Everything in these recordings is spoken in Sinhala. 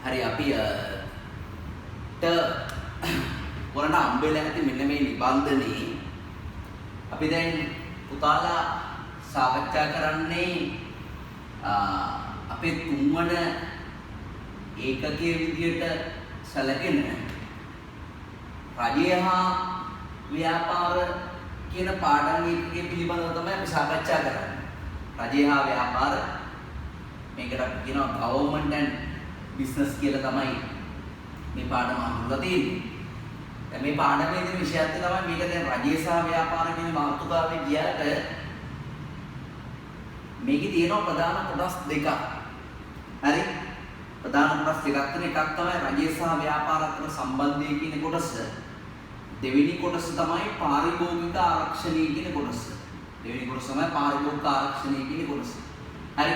හරි අපි වරණ අම්බෙලා ඇති මෙන්න මේ නිබන්ධනේ අපි දැන් පුතාලා සාකච්ඡා කරන්නේ අපේ තුන්වන ඒකකයේ විදියට සැලකෙන රජය හා ව්‍යාපාර කියන පාඩම් ඒකකයේ පිළිබඳව තමයි අපි සාකච්ඡා කරන්නේ. රජය හා ව්‍යාපාර මේකට අපි කියනවා government and business කියලා තමයි මේ පාඩම අහුලා තියෙන්නේ. දැන් මේ පාඩමේ තියෙන විෂයත් තමයි මේක දැන් රජය සහ ව්‍යාපාර කියන මාතෘකාවේ ගියාට මේකේ තියෙනවා ප්‍රධාන කොටස් දෙකක්. හරි? ප්‍රධාන කොටස් දෙකක් තියෙන එකක් තමයි රජය සහ ව්‍යාපාර අතර සම්බන්ධය කියන කොටස. දෙවෙනි කොටස තමයි පාරිභෝගික ආරක්ෂණය කියන කොටස. දෙවෙනි කොටස තමයි පාරිභෝගික ආරක්ෂණය කියන කොටස. හරි?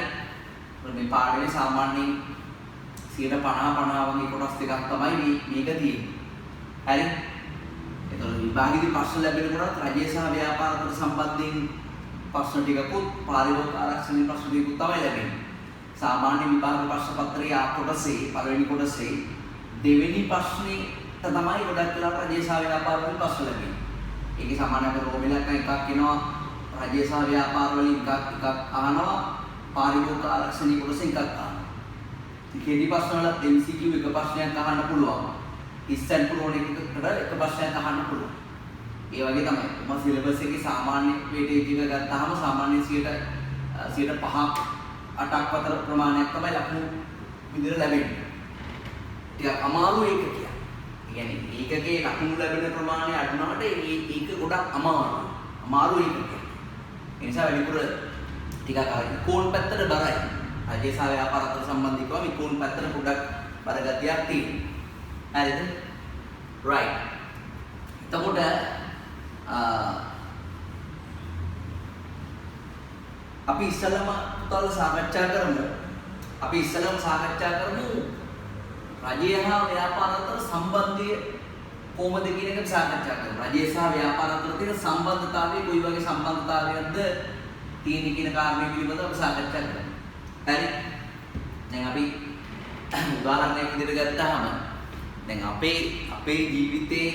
මේ පාඩමේ සාමාන්‍යයෙන් 50-50 වගේ කොටස් දෙකක් තමයි මේක තියෙන්නේ. හරි? එතකොට විභාගයේදී ප්‍රශ්න ලැබෙනකොට රජය සහ ව්‍යාපාර අතර සම්බන්ධයෙන් ප්‍රශ්න ටිකකුත් පාරිභෝගික ආරක්ෂණයේ ප්‍රශ්න ටිකකුත් තමයි ලැබෙන්නේ. සාමාන්‍ය විභාග ප්‍රශ්න පත්‍රයේ ආ කොටසේ පළවෙනි කොටසේ දෙවෙනි ප්‍රශ්නේ තමයි ගොඩක් වෙලාවට රජය සහ ව්‍යාපාර වලින් ප්‍රශ්න ලැබෙන්නේ. ඒකේ සාමාන්‍ය අපේ රෝමිලක් එකක් එනවා රජය සහ ව්‍යාපාර වලින් එකක් අහනවා පාරිභෝගික ආරක්ෂණයේ කොටසෙන් එකක් අහනවා. ඉතින් ප්‍රශ්න වල MCQ එක ප්‍රශ්නයක් අහන්න පුළුවන්. ඉස්සෙල් පුරවන එකකට එක ප්‍රශ්නයක් අහන්න පුළුවන්. ඒ වගේ තමයි. මම සිලබස් එකේ සාමාන්‍ය වේටේජ් එක ගත්තාම සාමාන්‍ය 5%, 8ක් අතර ප්‍රමාණයක් තමයි ලකුණු විදිහට ලැබෙන්නේ. ටිකක් අමාරු ඒක කියන්නේ. ඒ කියන්නේ ඒකකේ ලකුණු ලැබෙන ප්‍රමාණය අඩු වුණාට ඒක ගොඩක් අමාරුයි. අමාරු ඒක කියන්නේ. ඒ නිසා වැඩිපුර ටිකක් අර ඉකෝන් පැත්තට බරයි. රජය සහ ව්‍යාපාර අතර සම්බන්ධීකව ඉකෝන් පැත්තට පොඩක් බර ගතියක් තියෙනවා. හරිද? right. එතකොට අපි ඉස්සෙල්ලාම පුතාලා සාකච්ඡා කරමු. රජය හා ව්‍යාපාර අතර සම්බන්ධය කොහොමද කියන එක සාකච්ඡා කරමු. රජය සහ ව්‍යාපාර අතර තියෙන සම්බන්ධතාවය කොයි වගේ සම්බන්ධතාවයක්ද තියෙන කියන කාරණේ පිළිබඳව අපි සාකච්ඡා කරමු. හරි? දැන් අපි උදාහරණයක් විදිහට ගත්තාම දැන් අපේ ජීවිතේ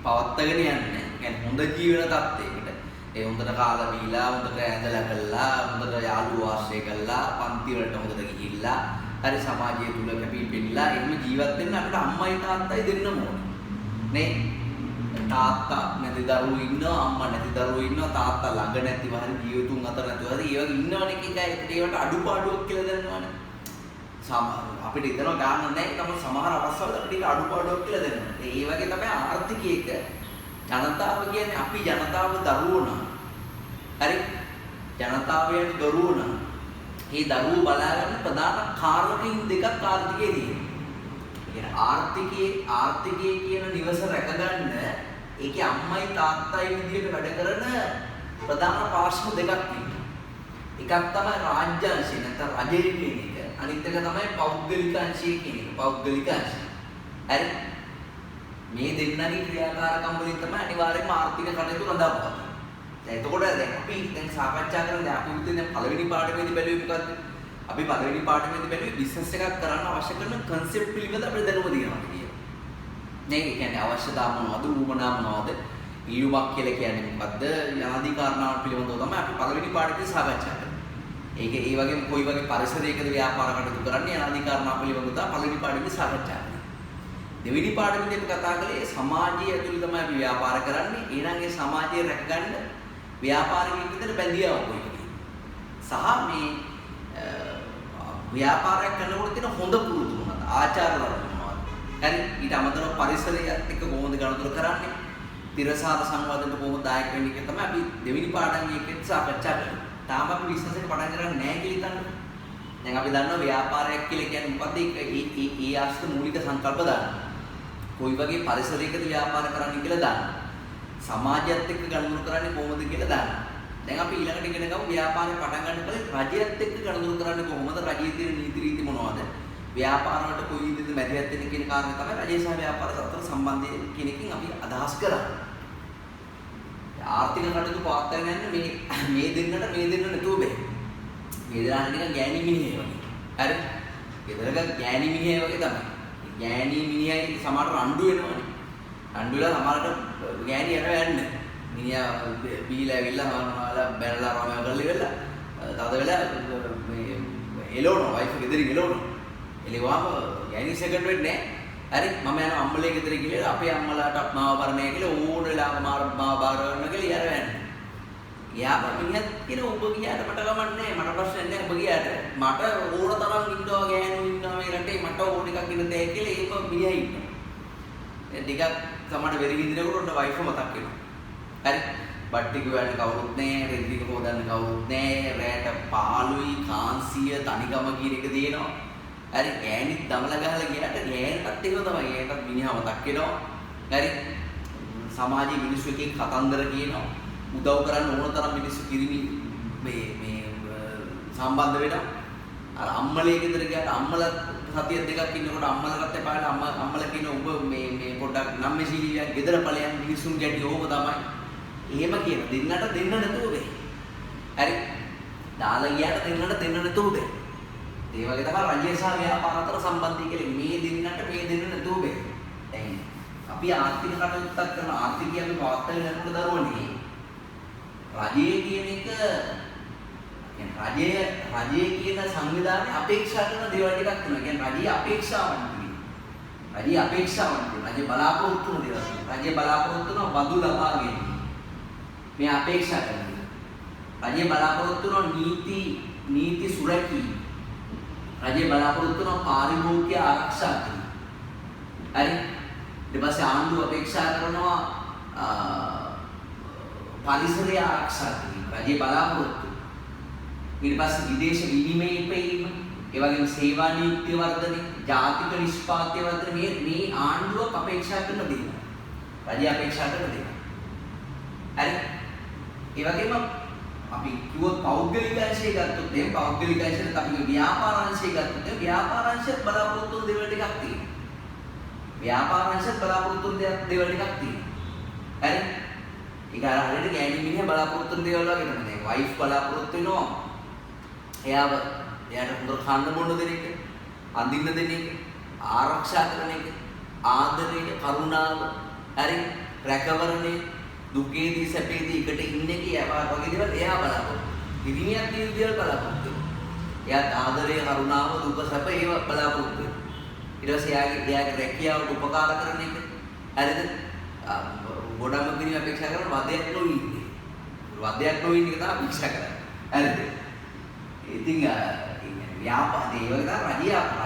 පවත්වාගෙන යන්නේ يعني හොඳ ජීවන තත්ත්වයකට. ඒ හොඳට කාලා බීලා, හොඳට ඇඳලා කළා, හොඳට යාළුවෝ ආශ්‍රය කළා, පන්ති වලට හොඳට ගිහිල්ලා, හරි සමාජය තුල කැපී පෙනිලා එහෙම ජීවත් වෙන්න අපිට අම්මයි තාත්තයි දෙන්නම ඕනේ. නේ? තාත්තා නැති දරුවෝ ඉන්නවා, අම්මා නැති දරුවෝ ඉන්නවා, තාත්තා ළඟ නැතිව හරි ජීවිතුන් අතර නැතිව හරි ඒ වගේ ඉන්නවනේ ඒකට ඒවට අඩුපාඩුවක් කියලා දන්නවනේ. අපිට හිතනවා ගන්න නැහැ තමයි සමහර අවස්ථාවල අපිට අඩුපාඩුවක් කියලා දෙනවා. ඒ වගේ තමයි ආර්ථිකයක ජනතාව කියන්නේ අපි ජනතාව දරුවෝ නම්. හරි? ජනතාව යන්නේ දරුවෝ නම්. මේ දරුවෝ බලා ගන්න ප්‍රධාන කාරණකින් දෙකක් ආර්ථිකයේ තියෙනවා. ආර්ථිකයේ කියන නිවස රැකගන්න ඒකේ අම්මයි තාත්තයි විදිහට වැඩ කරන ප්‍රධාන පාර්ශ්ව දෙකක් තියෙනවා. එකක් තමයි රාජ්‍ය අංශය නැත්නම් රජයේ කියන එක. අනිත් එක තමයි පෞද්ගලික අංශය කියන එක. පෞද්ගලික අංශය. හරි? මේ දෙන්නගේ ක්‍රියාකාරකම් වලින් තමයි අනිවාර්යයෙන්ම ආර්ථික කටයුතු රඳාපවතින්නේ. දැන් එතකොට දැන් අපි දැන් සාකච්ඡා කරන්නේ අපි උදේ දැන් පළවෙනි පාඩමේදී බැලුවේ මොකද්ද? අපි පළවෙනි පාඩමේදී බැලුවේ බිස්නස් එකක් කරන්න අවශ්‍ය කරන concept පිළිබඳ අපිට දැනුම දෙනවා කියලා. මේ කියන්නේ අවශ්‍යතා මොනවද? ඌමනා මොනවද? ඊයුමක් කියලා කියන්නේ මොකද්ද? ආදී කාරණාවන් පිළිබඳව තමයි අපි පළවෙනි පාඩමේදී සාකච්ඡා කරන්නේ. ඒක ඒ වගේම කොයි වගේ පරිසරයකද ව්‍යාපාර කටයුතු කරන්නේ ආදී කාරණා පිළිබඳව තමයි පළවෙනි පාඩමේදී සාකච්ඡා කරන්නේ. දෙවෙනි පාඩමේදී අපි කතා කළේ සමාජය ඇතුළේ තමයි අපි ව්‍යාපාර කරන්නේ. ඊළඟ ඒ සමාජය රැකගන්න ව්‍යාපාරිකයෙක් විදිහට බැඳියාවක් වෙන්නේ. සහ මේ ව්‍යාපාරයක් කරනකොට තියෙන හොඳ පුරුදු මොනවද? ආචාර ධර්ම මොනවද? හරි? ඊට අමතරව පරිසරයත් එක්ක කොහොමද ගනුදෙනු කරන්නේ? තිරසාර සංවාදයට කොහොමද දායක වෙන්නේ කියලා තමයි අපි දෙවෙනි පාඩමේ එකෙන් සාකච්ඡා කරන්නේ. තාම අපි බිස්නස් එක පටන් ගන්න නැහැ කියලා හිතන්න. දැන් අපි දන්නවා ව්‍යාපාරයක් කියලා කියන්නේ මොකද්ද? ඒ ආශ්‍රිත මූලික සංකල්ප දාන්න. කොයි වගේ පරිසරයකද ව්‍යාපාර කරන්න කියලා දාන්න. සමාජයත් එක්ක ගනුදෙනු කරන්නේ කොහොමද කියලා දාන්න. දැන් අපි ඊළඟට ඉගෙන ගමු ව්‍යාපාරය පටන් ගන්න කලින් රජයත් එක්ක ගනුදෙනු කරන්නේ කොහොමද? රජයේ තියෙන නීති රීති මොනවද? ව්‍යාපාර වලට කොයි විදිහට මැදිහත් වෙන්නේ කියන කාරණේ තමයි රජය සහ ව්‍යාපාර අතර සම්බන්ධය කියන එකකින් අපි අදහස් කරන්නේ. ආර්ථික කටයුතු පවත්වාගෙන යන්නේ මේ දෙන්නට නැතුව බෑ. මේ දෙන්නා නිකන් ගෑණි මිනිහෙක් වගේ. හරි? ගෙදරක ගෑණි මිනිහා වගේ තමයි. ගෑණි මිනිහයි සමහරට රණ්ඩු වෙනවනේ. රණ්ඩු වෙලා සමහරට ගෑණි යන්න. මිනිහා බීලා ඇවිල්ලා මම බැලලා රමයා කරලා ඉවරලා තද වෙලා මේ එළවනවා වයිෆ් ගෙදරින් එළවනවා. එළවුවාම ගෑණි සෙකන්ඩ් වෙන්නේ නැහැ. හරි මම යනවා අම්මලේ ගෙදර ගිහලා අපේ අම්මලාට මාව බරණය කියලා ඕන වෙලාවක මාව බාර ගන්න කියලා ඉයර වෙන්නේ. යාම මිනිහත් කියන ඔබ ගියාට මට ගමන්නේ මට ප්‍රශ්න නැහැ ඔබ ගියාට මට ඕන තරම් ඉන්නවා ගෑනු ඉන්නවා මේ රටේ මට ඕන එකක් ඉන්න දෙයක් කියලා ඒක මිනිහා ඉන්නවා. ඒ ටිකක් තමයි වෙරි විදිනකොට ඔන්න වයිෆ් මතක් වෙනවා. හරි බට්ටි ගුවන්න කවුරුත් නැහැ රෙද්දික හොදන්න කවුරුත් නැහැ රැට පාළුයි කාන්සිය තනිකම කියන එක දෙනවා. හරි ගෑනිත් දමල ගහලා ගියාට ගෑනටත් ඒක තමයි ඒකත් මිනිහා මතක් වෙනවා. හරි සමාජයේ මිනිස්සු එකෙක් කතන්දර කියනවා. උදව් කරන්න ඕන තරම් මිනිස්සු කිරිමි මේ සම්බන්ධ වෙනවා. අර අම්මලේ ගෙදර ගියාට අම්මලා සතිය දෙකක් ඉන්නකොට අම්මලාට එපාලා අම්මලා කියන ඔබ මේ පොඩ්ඩක් නම්මේශීලියක් ගෙදර ඵලයන් මිනිස්සුන් ගැටි ඕක තමයි. එහෙම කියන දෙන්නට දෙන්න නැතුව වෙයි. හරි. දාලා ගියාට දෙන්න නැතුව වෙයි. ඒ වගේ තමයි රජය සහ ව්‍යාපාර අතර සම්බන්ධය කියලා මේ දෙන්නට මේ දෙන්න නැතුව වෙයි. දැන් අපි ආර්ථික කටයුත්තක් කරන ආර්ථිකය අපි පවත්වාගෙන යනකොට දරුවනේ රජයේ කියන එක කියන්නේ රජයේ කියන සංවිධානයේ අපේක්ෂා කරන දේවල් ටිකක් තියෙනවා. කියන්නේ රජයේ අපේක්ෂාවන් තියෙනවා. රජයේ අපේක්ෂාවන් තියෙනවා. රජයේ බලාපොරොත්තු වෙන දේවල් තියෙනවා. රජයේ බලාපොරොත්තු වෙන බදු ලබා ගැනීම. මේ අපේක්ෂා කරනවා. රජයේ බලාපොරොත්තු වෙන නීති සුරැකීම. රජයේ බලාපොරොත්තු වෙන පාරිභෝගික ආරක්ෂා කිරීම. හරි. ඊට පස්සේ ආණ්ඩුව අපේක්ෂා කරනවා පරිසරය ආරක්ෂා කිරීම. රජයේ බලාපොරොත්තු. ඊට පස්සේ විදේශ විනිමය ඉපැයීම, ඒ වගේම සේවා නීති වර්ධනය, ජාතික නිෂ්පාදනය වර්ධනය මේ ආණ්ඩුව අපේක්ෂා කරන දේවල්. රජය අපේක්ෂා කරන දේවල්. හරි. ඒ වගේම අපි කිව්වොත් පෞද්ගලික අංශය ගත්තොත් මේ පෞද්ගලික අංශයට අපි ව්‍යාපාර අංශය ගත්තොත් මේ ව්‍යාපාර අංශයත් බලාපොරොත්තු වෙන දේවල් ටිකක් තියෙනවා. ව්‍යාපාර අංශයත් බලාපොරොත්තු වෙන දේවල් ටිකක් තියෙනවා. හරි. ඒක අර හරියට ගෑණි මිනිහා බලාපොරොත්තු වෙන දේවල් වගේ තමයි. දැන් වයිෆ් බලාපොරොත්තු වෙනවා. එයාට හොඳට කන්න බොන්න දෙන එක, අඳින්න දෙන එක, ආරක්ෂා කරන එක, ආදරය, කරුණාව, හරි, රැකවරණය, දුකේදී සැපේදී එකට ඉන්න එක වගේ දේවල් එයා බලාපොරොත්තු. පිරිමියක් කියන දේවල් බලාපොරොත්තු වෙනවා. එයාට ආදරය, කරුණාව, දුක සැප ඒව බලාපොරොත්තු වෙනවා. ඊට පස්සේ එයාගේ රැකියාවට උපකාර කරන එක, හරිද? ගොඩම කෙනෙක් අපේක්ෂා කරන වදයක් නොඉන්නේ. වදයක් නොඉන්න එක තමයි අපේක්ෂා කරන්නේ. හරිද? ඉතින් ව්‍යාපාරේ වල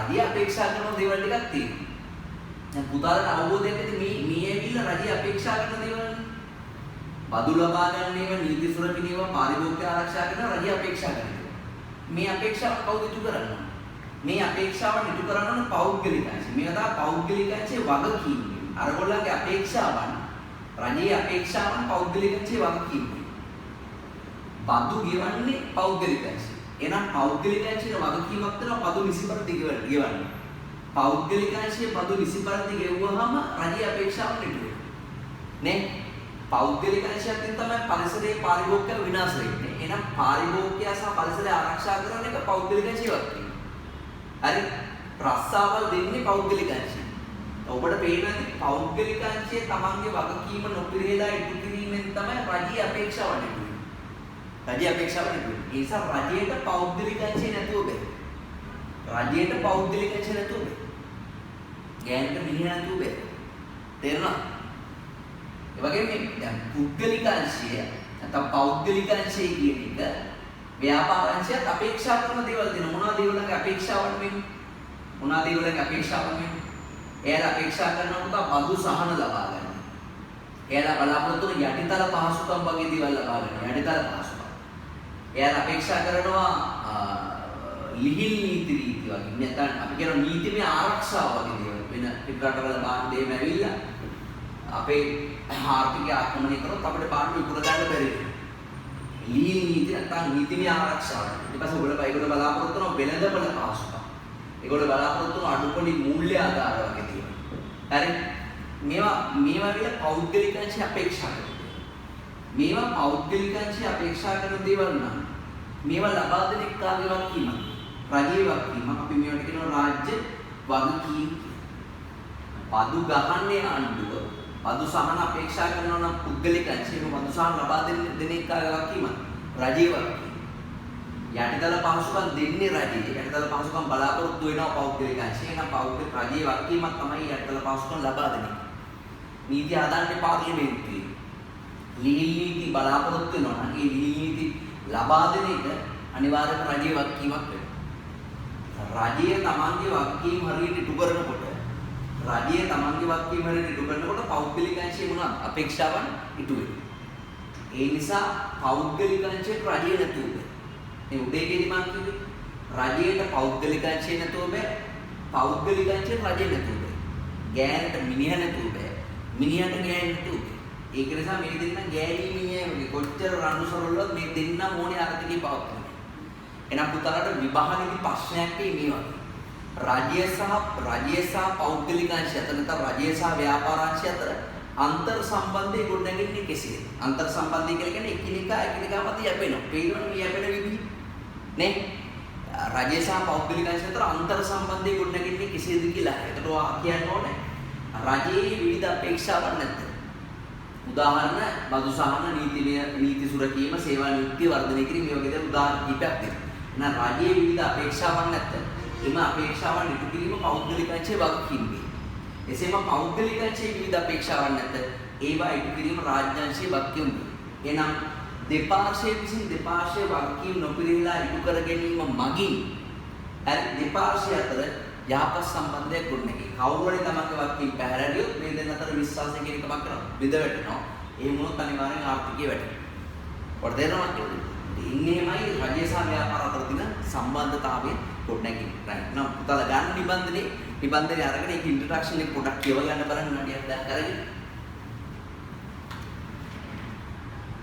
රජය අපේක්ෂා කරන දේවල් ටිකක් තියෙනවා. දැන් පුතාලට අවබෝධයක් ඇති මේ ඇවිල්ලා රජය අපේක්ෂා කරන දේවල් බදු ලබා ගන්න ඒවා නීති සුරකින්න ඒවා පාරිභෝගික ආරක්ෂා කරන රජය අපේක්ෂා කරනවා. මේ අපේක්ෂාව කවුද ඉටු කරන්නේ? මේ අපේක්ෂාව ඉටු කරන පෞද්ගලික අංශය. මේක තමයි පෞද්ගලික අංශයේ වගකීම. අරගොල්ලන්ගේ අපේක්ෂාවන් රජයේ අපේක්ෂාවන් පෞද්ගලික අංශයේ වගකීම. බදු ගෙවන්නේ පෞද්ගලික අංශය. එහෙනම් පෞද්ගලික අංශයේ වගකීමක් තියෙනවා බදු නිසිපරිදි ගෙවන්න. පෞද්ගලික අංශයේ බදු නිසිපරිදි ගෙවුවාම රජයේ අපේක්ෂාවන් ඉටු වෙනවා. නේ? පෞද්ගලික අංශයෙන් තමයි පරිසරයේ පාරිභෝගික විනාශ වෙන්නේ. එහෙනම් පාරිභෝගිකය සහ පරිසරය ආරක්ෂා කරන එක පෞද්ගලික අංශයක් තියෙනවා. හරි? ප්‍රස්තාවල් දෙන්නේ පෞද්ගලික අංශය. ඔබට පේනවා පෞද්ගලික අංශයේ තමන්ගේ වගකීම නොපිරිහෙලා ඉටු කිරීමෙන් තමයි රජයේ අපේක්ෂාව ඉටු වෙන්නේ. රජයේ අපේක්ෂාව ඉටු වෙන්නේ. ඒ නිසා රජයට පෞද්ගලික අංශය නැතුව බෑ. රජයට පෞද්ගලික අංශය නැතුව බෑ. ගෑනට මිනිහ නැතුව බෑ. තේරුණා? ඒ වගේම දැන් පුද්ගලික අංශය නැත්නම් පෞද්ගලික අංශය කියන එක ව්‍යාපාර අංශයත් අපේක්ෂා කරන දේවල් දෙන මොනවද ඒවලගේ අපේක්ෂාවන් වෙන්නේ? මොනවද ඒවලගේ අපේක්ෂාවන් වෙන්නේ? එයාලා අපේක්ෂා කරනවා බදු සහන ලබා ගන්න. එයාලා බලාපොරොත්තු වෙන යටිතල පහසුකම් වගේ දේවල් ලබා ගන්න. යටිතල පහසුකම්. එයාලා අපේක්ෂා කරනවා ලිහිල් නීති වගේ. නැත්නම් අපි කියන නීතිමය ආරක්ෂාව වගේ දේවල්. වෙන පිටරටවල බාහිර දේම ඇවිල්ලා අපේ ආර්ථිකය ආක්‍රමණය කරොත් අපිට බාහිර විකුණ ගන්න බැරි වෙනවා. ලිහිල් නීති නැත්නම් නීතිමය ආරක්ෂාව. ඊට පස්සේ ඔයගොල්ලෝ බලාපොරොත්තු වෙන වෙළඳපොළ පහසුකම්. ඒගොල්ලෝ බලාපොරොත්තු වෙන අඩුපොලි මූල්‍ය ආධාර වගේ තියෙනවා. හරි? මේවා විල පෞද්ගලික අංශය අපේක්ෂා කරනවා. මේවා පෞද්ගලික අංශය අපේක්ෂා කරන දේවල් නම් මේවා ලබා දෙන එක්කාගේ වගකීමක්. රජයේ වගකීම අපි මේවට කියනවා රාජ්‍ය වගකීම්. බදු ගහන්නේ ආණ්ඩුව. බදු සහන අපේක්ෂා කරනවා නම් පුද්ගලික අංශයක බදු සහන ලබා දෙන එක්කාගේ වගකීම රජයේ වගකීම. යටිතල පහසුකම් දෙන්නේ රජයේ. යටිතල පහසුකම් බලාපොරොත්තු වෙනවා පෞද්ගලික අංශය. එහෙනම් පෞද්ගලික රජයේ වගකීමක් තමයි යටිතල පහසුකම් ලබා දෙන්නේ. නීති හදාන්නේ පාර්ලිමේන්තුවේ. ලිහිල් නීති බලාපොරොත්තු වෙනවා නම් ඒ ලිහිල් නීති ලබා දෙන එක අනිවාර්යයෙන්ම රජයේ වගකීමක් වෙනවා. රජයේ තමන්ගේ වගකීම් හරියට ඉටු කරනකොට රජයේ තමන්ගේ වගකීම් හරියට ඉටු කරනකොට පෞද්ගලික අංශයේ මොනවද අපේක්ෂාවන් ඉටු වෙනවා. ඒ නිසා පෞද්ගලික අංශයට රජයේ නැතුව බෑ. මේ උදේකේදී මම කිව්වේ රජයට පෞද්ගලික අංශය නැතුව බෑ. පෞද්ගලික අංශයට රජය නැතුව බෑ. ගෑනට මිනිහ නැතුව බෑ. මිනිහට ගෑන නැතුව බෑ. ඒක නිසා මේ දෙන්න ගෑණි මිනිහ කොච්චර රණ්ඩු සරවලුවත් මේ දෙන්න ඕනේ අර්ථකේ පවත්වන්න. එහෙනම් පුතාලට විභාගෙදි ප්‍රශ්නයක් මේ වගේ. රජය සහ පෞද්ගලික අංශය අතර නැත්නම් රජය සහ ව්‍යාපාර අංශය අතර අන්තර් සම්බන්ධය ගොඩනැගෙන්නේ කෙසේද? අන්තර් සම්බන්ධය කියලා කියන්නේ එකිනෙකා මත යැපෙනවා. පේනවනේ මේ යැපෙන විදිහ. නේ? රජය සහ පෞද්ගලික අංශය අතර අන්තර් සම්බන්ධය ගොඩනැගෙන්නේ කෙසේද කියලා. ඒකට ඔයා කියන්න ඕනේ. රජයේ විවිධ අපේක්ෂාවන් නැත්නම් උදාහරණ බදු සහන නීති සුරකීම සේවා නීති වර්ධනය කිරීම මේ වගේ දේවල් උදාහරණ කිහිපයක් දෙනවා. එහෙනම් රජයේ විවිධ අපේක්ෂාවන් නැත්නම් එම අපේක්ෂාවන් ඉටු කිරීම පෞද්ගලික අංශයේ වගකීම් වේ. එසේම පෞද්ගලික අංශයේ විවිධ අපේක්ෂාවන් නැත්නම් ඒවා ඉටු කිරීම රාජ්‍ය අංශයේ වගකීම් වේ. එහෙනම් දෙපාර්ශ්වයේ විසින් දෙපාර්ශ්වයේ වගකීම් නොපිරිහෙලා ඉටු කර ගැනීම මගින් දෙපාර්ශ්වය අතර යහපත් සම්බන්ධයක් ගොඩනැගේ. කවුරුහරි තමන්ගේ වගකීම් පැහැරලියොත් මේ දෙන්න අතර විශ්වාසය කියන එකක් කරනවා. බිඳ වැටෙනවා. ඒ වුණොත් අනිවාර්යෙන් ආර්ථිකය වැටෙනවා. ඔයාලට තේරෙනවද කියන්නේ? ඉන්නේමයි රජය සහ ව්‍යාපාර අතර තියෙන සම්බන්ධතාවය ගොඩනැගෙන්නේ. රයිට්. නම් පුතාලා ගන්න නිබන්ධනේ අරගෙන ඒක ඉන්ට්‍රොඩක්ෂන් එක පොඩ්ඩක් කියව ගන්න බලන්න නඩියක් දැන් අරගෙන.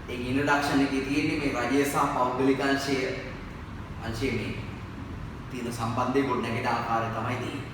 ඒ ඉන්ට්‍රොඩක්ෂන් එකේ තියෙන්නේ මේ රජය සහ පෞද්ගලික අංශයේ මේ තියෙන සම්බන්ධය ගොඩනැගෙන ආකාරය තමයි තියෙන්නේ.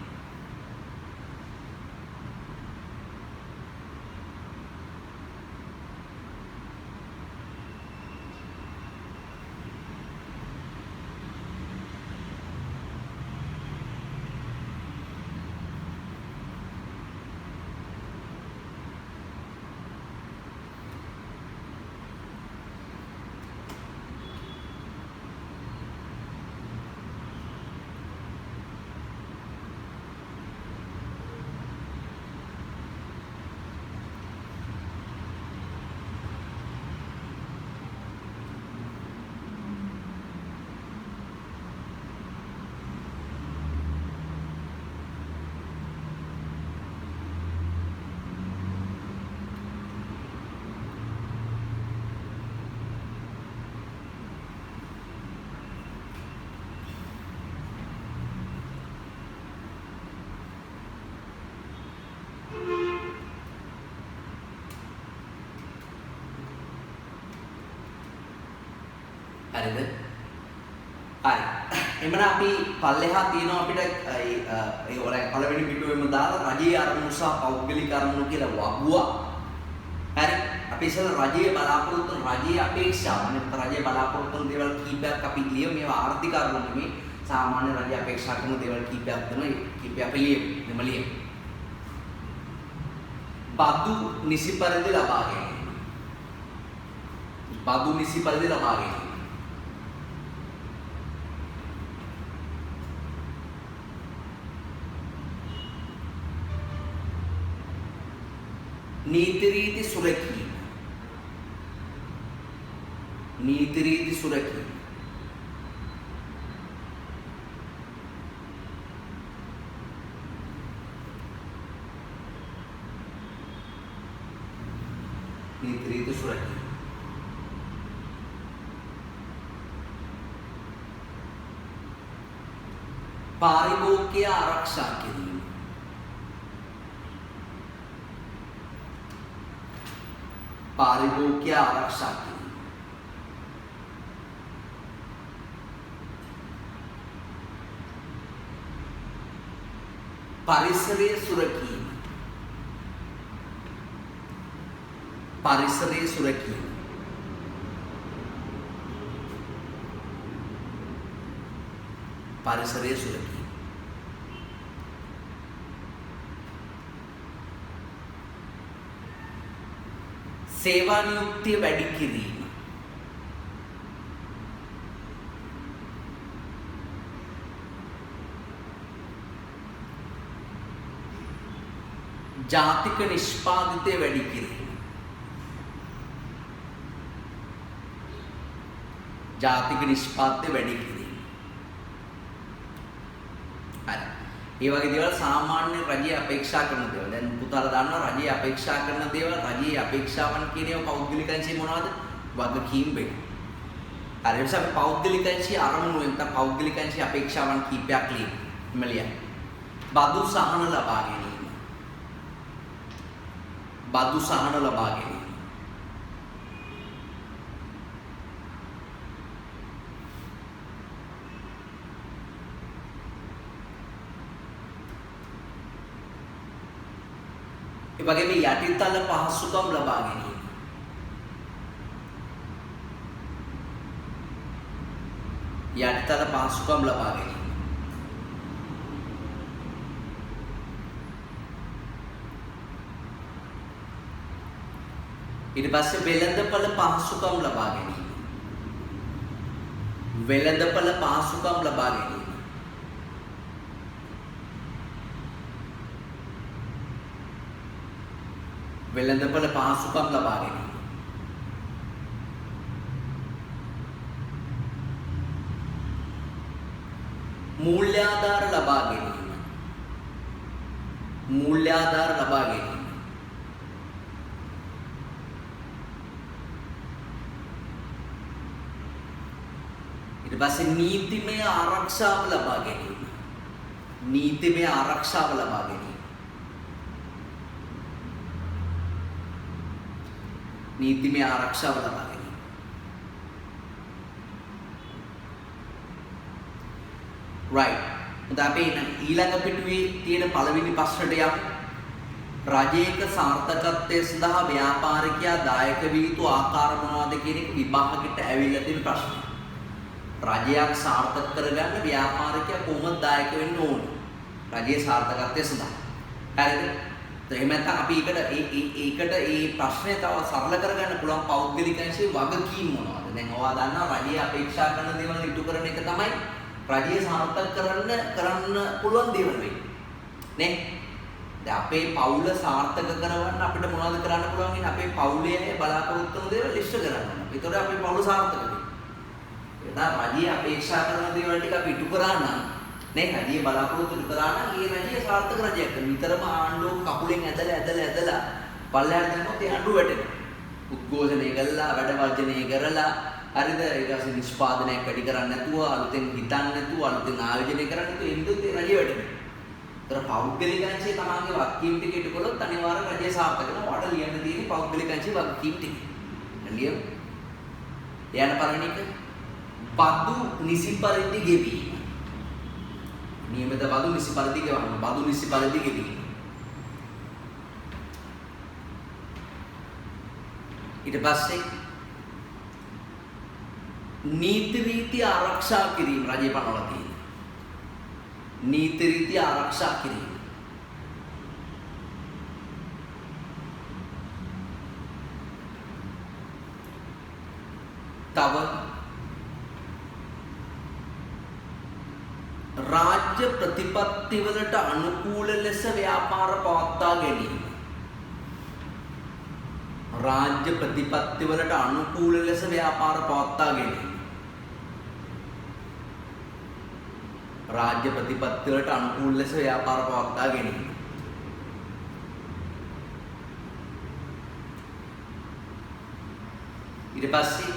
හරිද? හරි. එමනම් අපි පල්ලෙහා තියෙනවා අපිට ඒ ඔය පළවෙනි පිටුවෙම දාලා රජයේ අරමුණු සහ පෞද්ගලික අරමුණු කියලා වගුවක්. හරි. අපි ඉස්සෙල්ලා රජයේ බලාපොරොත්තු රජයේ අපේක්ෂාව අනිත් රජයේ බලාපොරොත්තු දේවල් කීපයක් අපි ලියමු. මේවා ආර්ථික අරමුණු නෙමෙයි. සාමාන්‍ය රජය අපේක්ෂා කරන දේවල් කීපයක් තමයි කීපයක් අපි ලියමු. බදු නිසි පරිදි ලබා ගැනීම. බදු නිසි පරිදි ලබා ගැනීම. නීති රීති සුරකීම. නීති රීති සුරකීම. නීති රීති සුරකීම. පාරිභෝගිකය ආරක්ෂා කිරීම. පාරිභෝගිකය ආරක්ෂා කිරීම. පරිසරය සුරකීම. පරිසරය සුරකීම. පරිසරය සුරකීම. සේවා නියුක්තිය වැඩි කිරීම. ජාතික නිෂ්පාදිතය වැඩි කිරීම. ජාතික නිෂ්පාදිතය වැඩි කිරීම. හරි. ඒ වගේ දේවල් සාමාන්‍ය රජය අපේක්ෂා කරන දේවල්. දැන් පුතාලා දන්නවා රජය අපේක්ෂා කරන දේවල්, රජයේ අපේක්ෂාවන් කියන ඒවා පෞද්ගලික අංශේ මොනවද? වගකීම් වෙන. හරි. ඒ නිසා අපි පෞද්ගලික අංශයේ අරමුණු නැත්නම් පෞද්ගලික අංශයේ අපේක්ෂාවන් කීපයක් ලියන්න. බදු සහන ලබා ගැනීම. බදු සහන ලබා ගැනීම. ඒ වගේම යටිතල පහසුකම් ලබා ගැනීම. යටිතල පහසුකම් ලබා ගැනීම. ඊට පස්සේ වෙළඳපළ පහසුකම් ලබා ගැනීම. වෙළඳපළ පහසුකම් ලබා ගැනීම. වෙළඳපළ පහසුකම් ලබා ගැනීම. මූල්‍ය ආධාර ලබා ගැනීම. මූල්‍ය ආධාර ලබා ගැනීම. ඊට පස්සේ නීතිමය ආරක්ෂාව ලබා ගැනීම. නීතිමය ආරක්ෂාව ලබා ගැනීම. නීතිමය ආරක්ෂාව ලබා ගැනීම. right. දැන් අපි ඊළඟ පිටුවේ තියෙන පළවෙනි ප්‍රශ්නට යමු. රජයක සාර්ථකත්වයේ සඳහා ව්‍යාපාරිකයා දායක විය යුතු ආකාර මොනවාද කියන එක විභාගයට ඇවිල්ලා තියෙන ප්‍රශ්නය. රජයක් සාර්ථක කරගන්න ව්‍යාපාරිකයා කොහොමද දායක වෙන්න ඕන? රජයේ සාර්ථකත්වය සඳහා. හරිද? එහෙම නැත්නම් අපි ඒකට ඒ ප්‍රශ්නය තව සරල කරගන්න පුළුවන් පෞද්ගලික අංශයේ වගකීම් මොනවද? දැන් ඔයා දන්නවා රජය අපේක්ෂා කරන දේවල් ඉටු කරන එක තමයි රජය සාර්ථක කරන්න පුළුවන් දේවල් වෙන්නේ. නේ? දැන් අපේ පවුල සාර්ථක කරවන්න අපිට මොනවද කරන්න පුළුවන්? ඉතින් අපේ පවුලේ බලාපොරොත්තු වෙන දේවල් ඉෂ්ට කරන්න ඕන. ඒතකොට අපේ පවුල සාර්ථක වෙනවා. එතන රජය අපේක්ෂා කරන දේවල් ටික අපි ඉටු කරා නම් නේ රජය බලාපොරොත්තු කරා නම් ඒ රජය සාර්ථක රජයක් වෙනවා. විතරම ආණ්ඩුව කකුලෙන් ඇදලා පල්ලෙහාට දැම්මොත් ඒ ආණ්ඩුව වැටෙනවා. උද්ඝෝෂණය කළා, වැඩ වර්ජනය කරලා හරිද? ඊට පස්සේ නිෂ්පාදනයක් වැඩි කරන්නේ නැතුව, අලුතෙන් හිතන්නේ නැතුව, අලුතෙන් ආයෝජනය කරන්නේ නැතුව එන්නොත් ඒ රජය වැටෙනවා. ඒතර පෞද්ගලික අංශයේ තමන්ගේ වගකීම් ටික ඉටු කළොත් අනිවාර්යෙන් රජය සාර්ථක වෙනවා. ඔයාලට ලියන්න තියෙන්නේ පෞද්ගලික අංශයේ වගකීම් ටික. ලියමු. යන පළවෙනි එක බදු නිසි පරිදි ගෙවීම. නියමිත බදු නිසි පරිදි ගෙවන්න. බදු නිසි පරිදි ගෙවීම. ඊට පස්සේ නීති රීති ආරක්ෂා කිරීම රජය පනවලා තියෙනවා. නීති රීති ආරක්ෂා කිරීම. තව රාජ්‍ය ප්‍රතිපත්තිවලට අනුකූල ලෙස ව්‍යාපාර පවත්වා ගැනීම. රාජ්‍ය ප්‍රතිපත්තිවලට අනුකූල ලෙස ව්‍යාපාර පවත්වා ගැනීම. රාජ්‍ය ප්‍රතිපත්තිවලට අනුකූල ලෙස ව්‍යාපාර පවත්වා ගැනීම. ඊට පස්සේ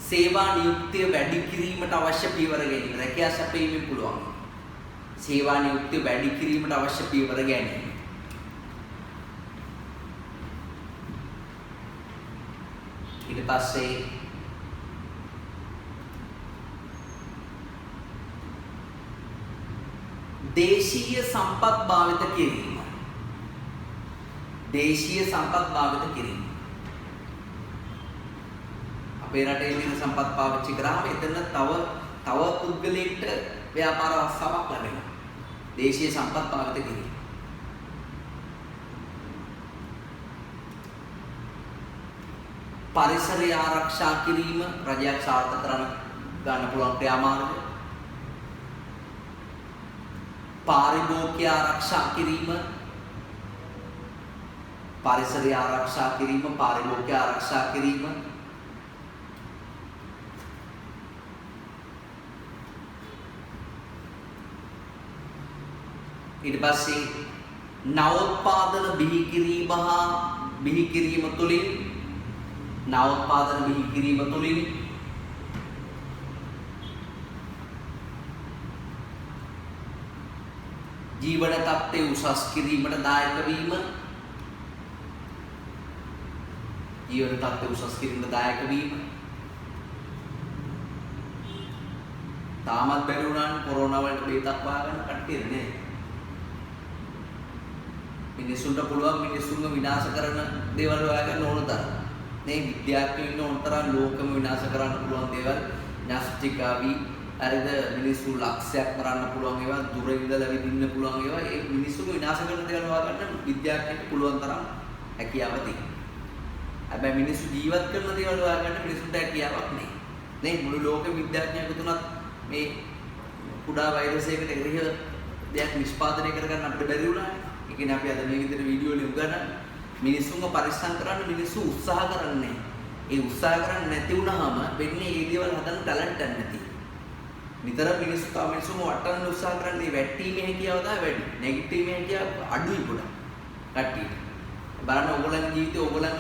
සේවා නියුක්තිය වැඩි කිරීමට අවශ්‍ය පියවර ගැනීම. රැකියා සැපයීමෙන් පුළුවන්. සේවා නියුක්තිය වැඩි කිරීමට අවශ්‍ය පියවර ගැනීම. ඊට පස්සේ දේශීය සම්පත් භාවිත කිරීම. දේශීය සම්පත් භාවිත කිරීම. අපේ රටේ තියෙන සම්පත් පාවිච්චි කරාම එතන තව පුද්ගලයෙක්ට ව්‍යාපාර අවස්ථාවක් ලැබෙනවා. දේශීය සම්පත් පාවිච්චි කිරීම. පරිසරය ආරක්ෂා කිරීම රජයක් සාර්ථක කරන ගන්න පුළුවන් ක්‍රියාමාර්ගය. පාරිභෝගික ආරක්ෂා කිරීම, පරිසරය ආරක්ෂා කිරීම, පාරිභෝගික ආරක්ෂා කිරීම. ඊට පස්සේ නවෝත්පාදන බිහි කිරීම හා බිහි කිරීම තුළින් නවෝත්පාදන බිහි කිරීම තුළින් ජීවන තත්ත්වය උසස් කිරීමට දායක වීම, ජීවන තත්ත්වය උසස් කිරීමට දායක වීම. තාමත් බැරි වුණානේ කොරෝනා වලට බේතක් වාගන්න කට්ටිය නේ. මිනිසුන්ට පුළුවන් මිනිසුන්ව විනාශ කරන දේවල් හොයාගන්න ඕන තරම්. මේ විද්‍යාඥයෝ ඉන්න ඕන තරම් ලෝකෙම විනාශ කරන්න පුළුවන් දේවල් න්‍යෂ්ටිකාවි හරිද මිනිස්සු ලක්ෂයක් කරන්න පුළුවන් ඒවා දුර ඉඳලා විඳින්න පුළුවන් ඒවා ඒ මිනිස්සුන්ව විනාශ කරන දේවල් හොයාගන්න විද්‍යාඥයෙක් පුළුවන් තරම් හැකියාව තියෙනවා. හැබැයි මිනිස්සු ජීවත් කරන දේවල් හොයාගන්න මිනිසුන්ට හැකියාවක් නැහැ. නේ මුළු ලෝකෙ විද්‍යාඥයෙකු තුනත් මේ කුඩා වෛරසයකට එරෙහිව දෙයක් නිෂ්පාදනය කරගන්න අපිට බැරි වුණානේ. ඒ කියන්නේ අපි අද මේ විදිහට වීඩියෝ වලින් උගන්වන මිනිස්සුන්ව පරිස්සම් කරන්න මිනිස්සු උත්සාහ කරන්නේ. ඒ උත්සාහ කරන්නේ නැති වුණාම වෙන්නේ ඒ දේවල් හදන්න ටැලන්ට් එකක් නැති. නිතර මිනිස්සු තව මිනිස්සුම වටන්න උත්සාහ කරන්නේ වැටීමේ හැකියාව තමයි වැඩි. නැගිටීමේ හැකියාව අඩුයි පොඩක්. කට්ටියට. බලන්න ඕගොල්ලන්ගේ ජීවිතේ ඕගොල්ලන්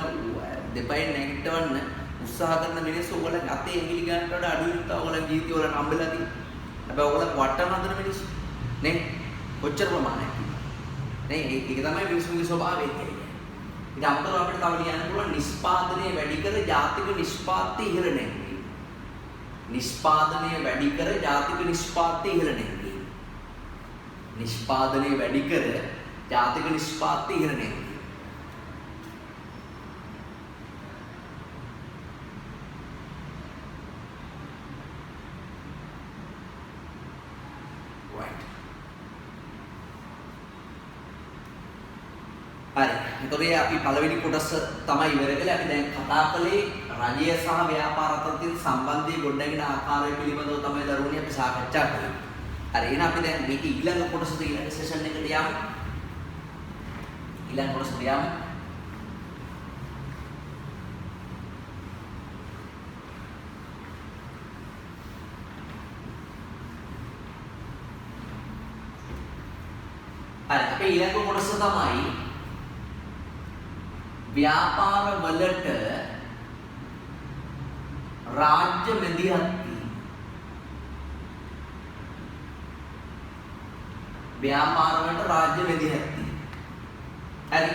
දෙපයින් නැගිටවන්න උත්සාහ කරන මිනිස්සු ඕගොල්ලන් අතේ ඇඟිලි ගන්නට වඩා අඩුයි නිසා ඕගොල්ලන් ජීවිතේ ඕගොල්ලන් හම්බෙලා තියෙන්නේ. හැබැයි ඕගොල්ලන් වටන්න හදන මිනිස්සු නේ කොච්චර ප්‍රමාණයක් නේ ඒක තමයි මිනිස්සුන්ගේ ස්වභාවය කියන්නේ. ඉතින් අමතරව අපිට තව ලියන්න පුළුවන් නිෂ්පාදනය වැඩි කර ජාතික නිෂ්පාදනය ඉහළ නැංවීම. නිෂ්පාදනය වැඩි කර ජාතික නිෂ්පාදනය ඉහළ නැංවීම. නිෂ්පාදනය වැඩි කර ජාතික නිෂ්පාදනය ඉහළ නැංවීම. හරි. එතකොට අපි පළවෙනි කොටස තමයි ඉවර කළේ. අපි දැන් කතා කළේ රජය සහ ව්‍යාපාර අතර තියෙන සම්බන්ධය ගොඩනැගෙන ආකාරය පිළිබඳව තමයි දරුවනේ අපි සාකච්ඡා කළේ. හරි. එහෙනම් අපි දැන් මේක ඊළඟ කොටසට ඊළඟ සෙෂන් එකට යමු. ඊළඟ කොටසට යමු. හරි. අපි ඊළඟ කොටස තමයි ව්‍යාපාර වලට රාජ්‍ය මැදිහත් වීම. ව්‍යාපාර වලට රාජ්‍ය මැදිහත් වීම. හරි.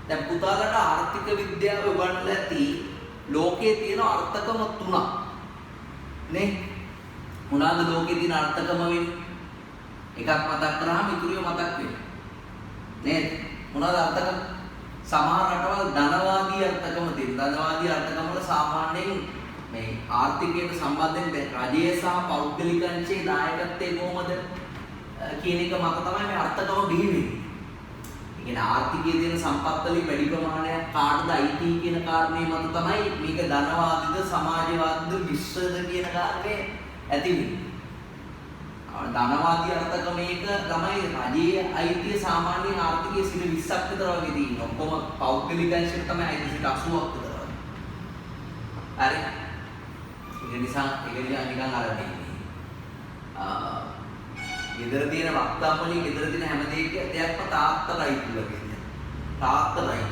දැන් පුතාලට ආර්ථික විද්‍යාව උගන්වලා ඇති ලෝකයේ තියෙන අර්ථකම තුනක්. නේ? මොනවාද ලෝකයේ තියෙන අර්ථකම වෙන්නේ? එකක් මතක් කරාම ඉතුරුව මතක් වෙනවා. නේද? මොනවාද අර්ථකම? සමහර රටවල් ධනවාදී අර්ථකම තියෙන. ධනවාදී අර්ථකම වල සාමාන්‍යයෙන් මේ ආර්ථිකයට සම්බන්ධයෙන් රජය සහ පෞද්ගලික අංශයේ දායකත්වයේ කොහොමද කියන එක මත තමයි මේ අර්ථකම බිහි වෙන්නේ. ඒ කියන්නේ ආර්ථිකයේ තියෙන සම්පත් වලින් වැඩි ප්‍රමාණයක් කාටද අයිති කියන කාරණේ මත තමයි මේක ධනවාදීද සමාජවාදීද මිශ්‍රද කියන කාරණේ ඇති වෙන්නේ. ධනවාදී අර්ථකමේක තමයි රජයේ අයිතිය සාමාන්‍ය ආර්ථිකයේ 20ක් විතර වගේ තියෙනවා. ඔක්කොම පෞද්ගලික අංශයට තමයි අයිති 80ක් විතර වගේ. හරි. ඒක නිසා නිකන් අරගෙන ගෙදර තියෙන වක්තම් වලින් ගෙදර තියෙන හැම දෙයක්ම තාත්තලයි කියලා කියන්නේ. තාත්තලයි.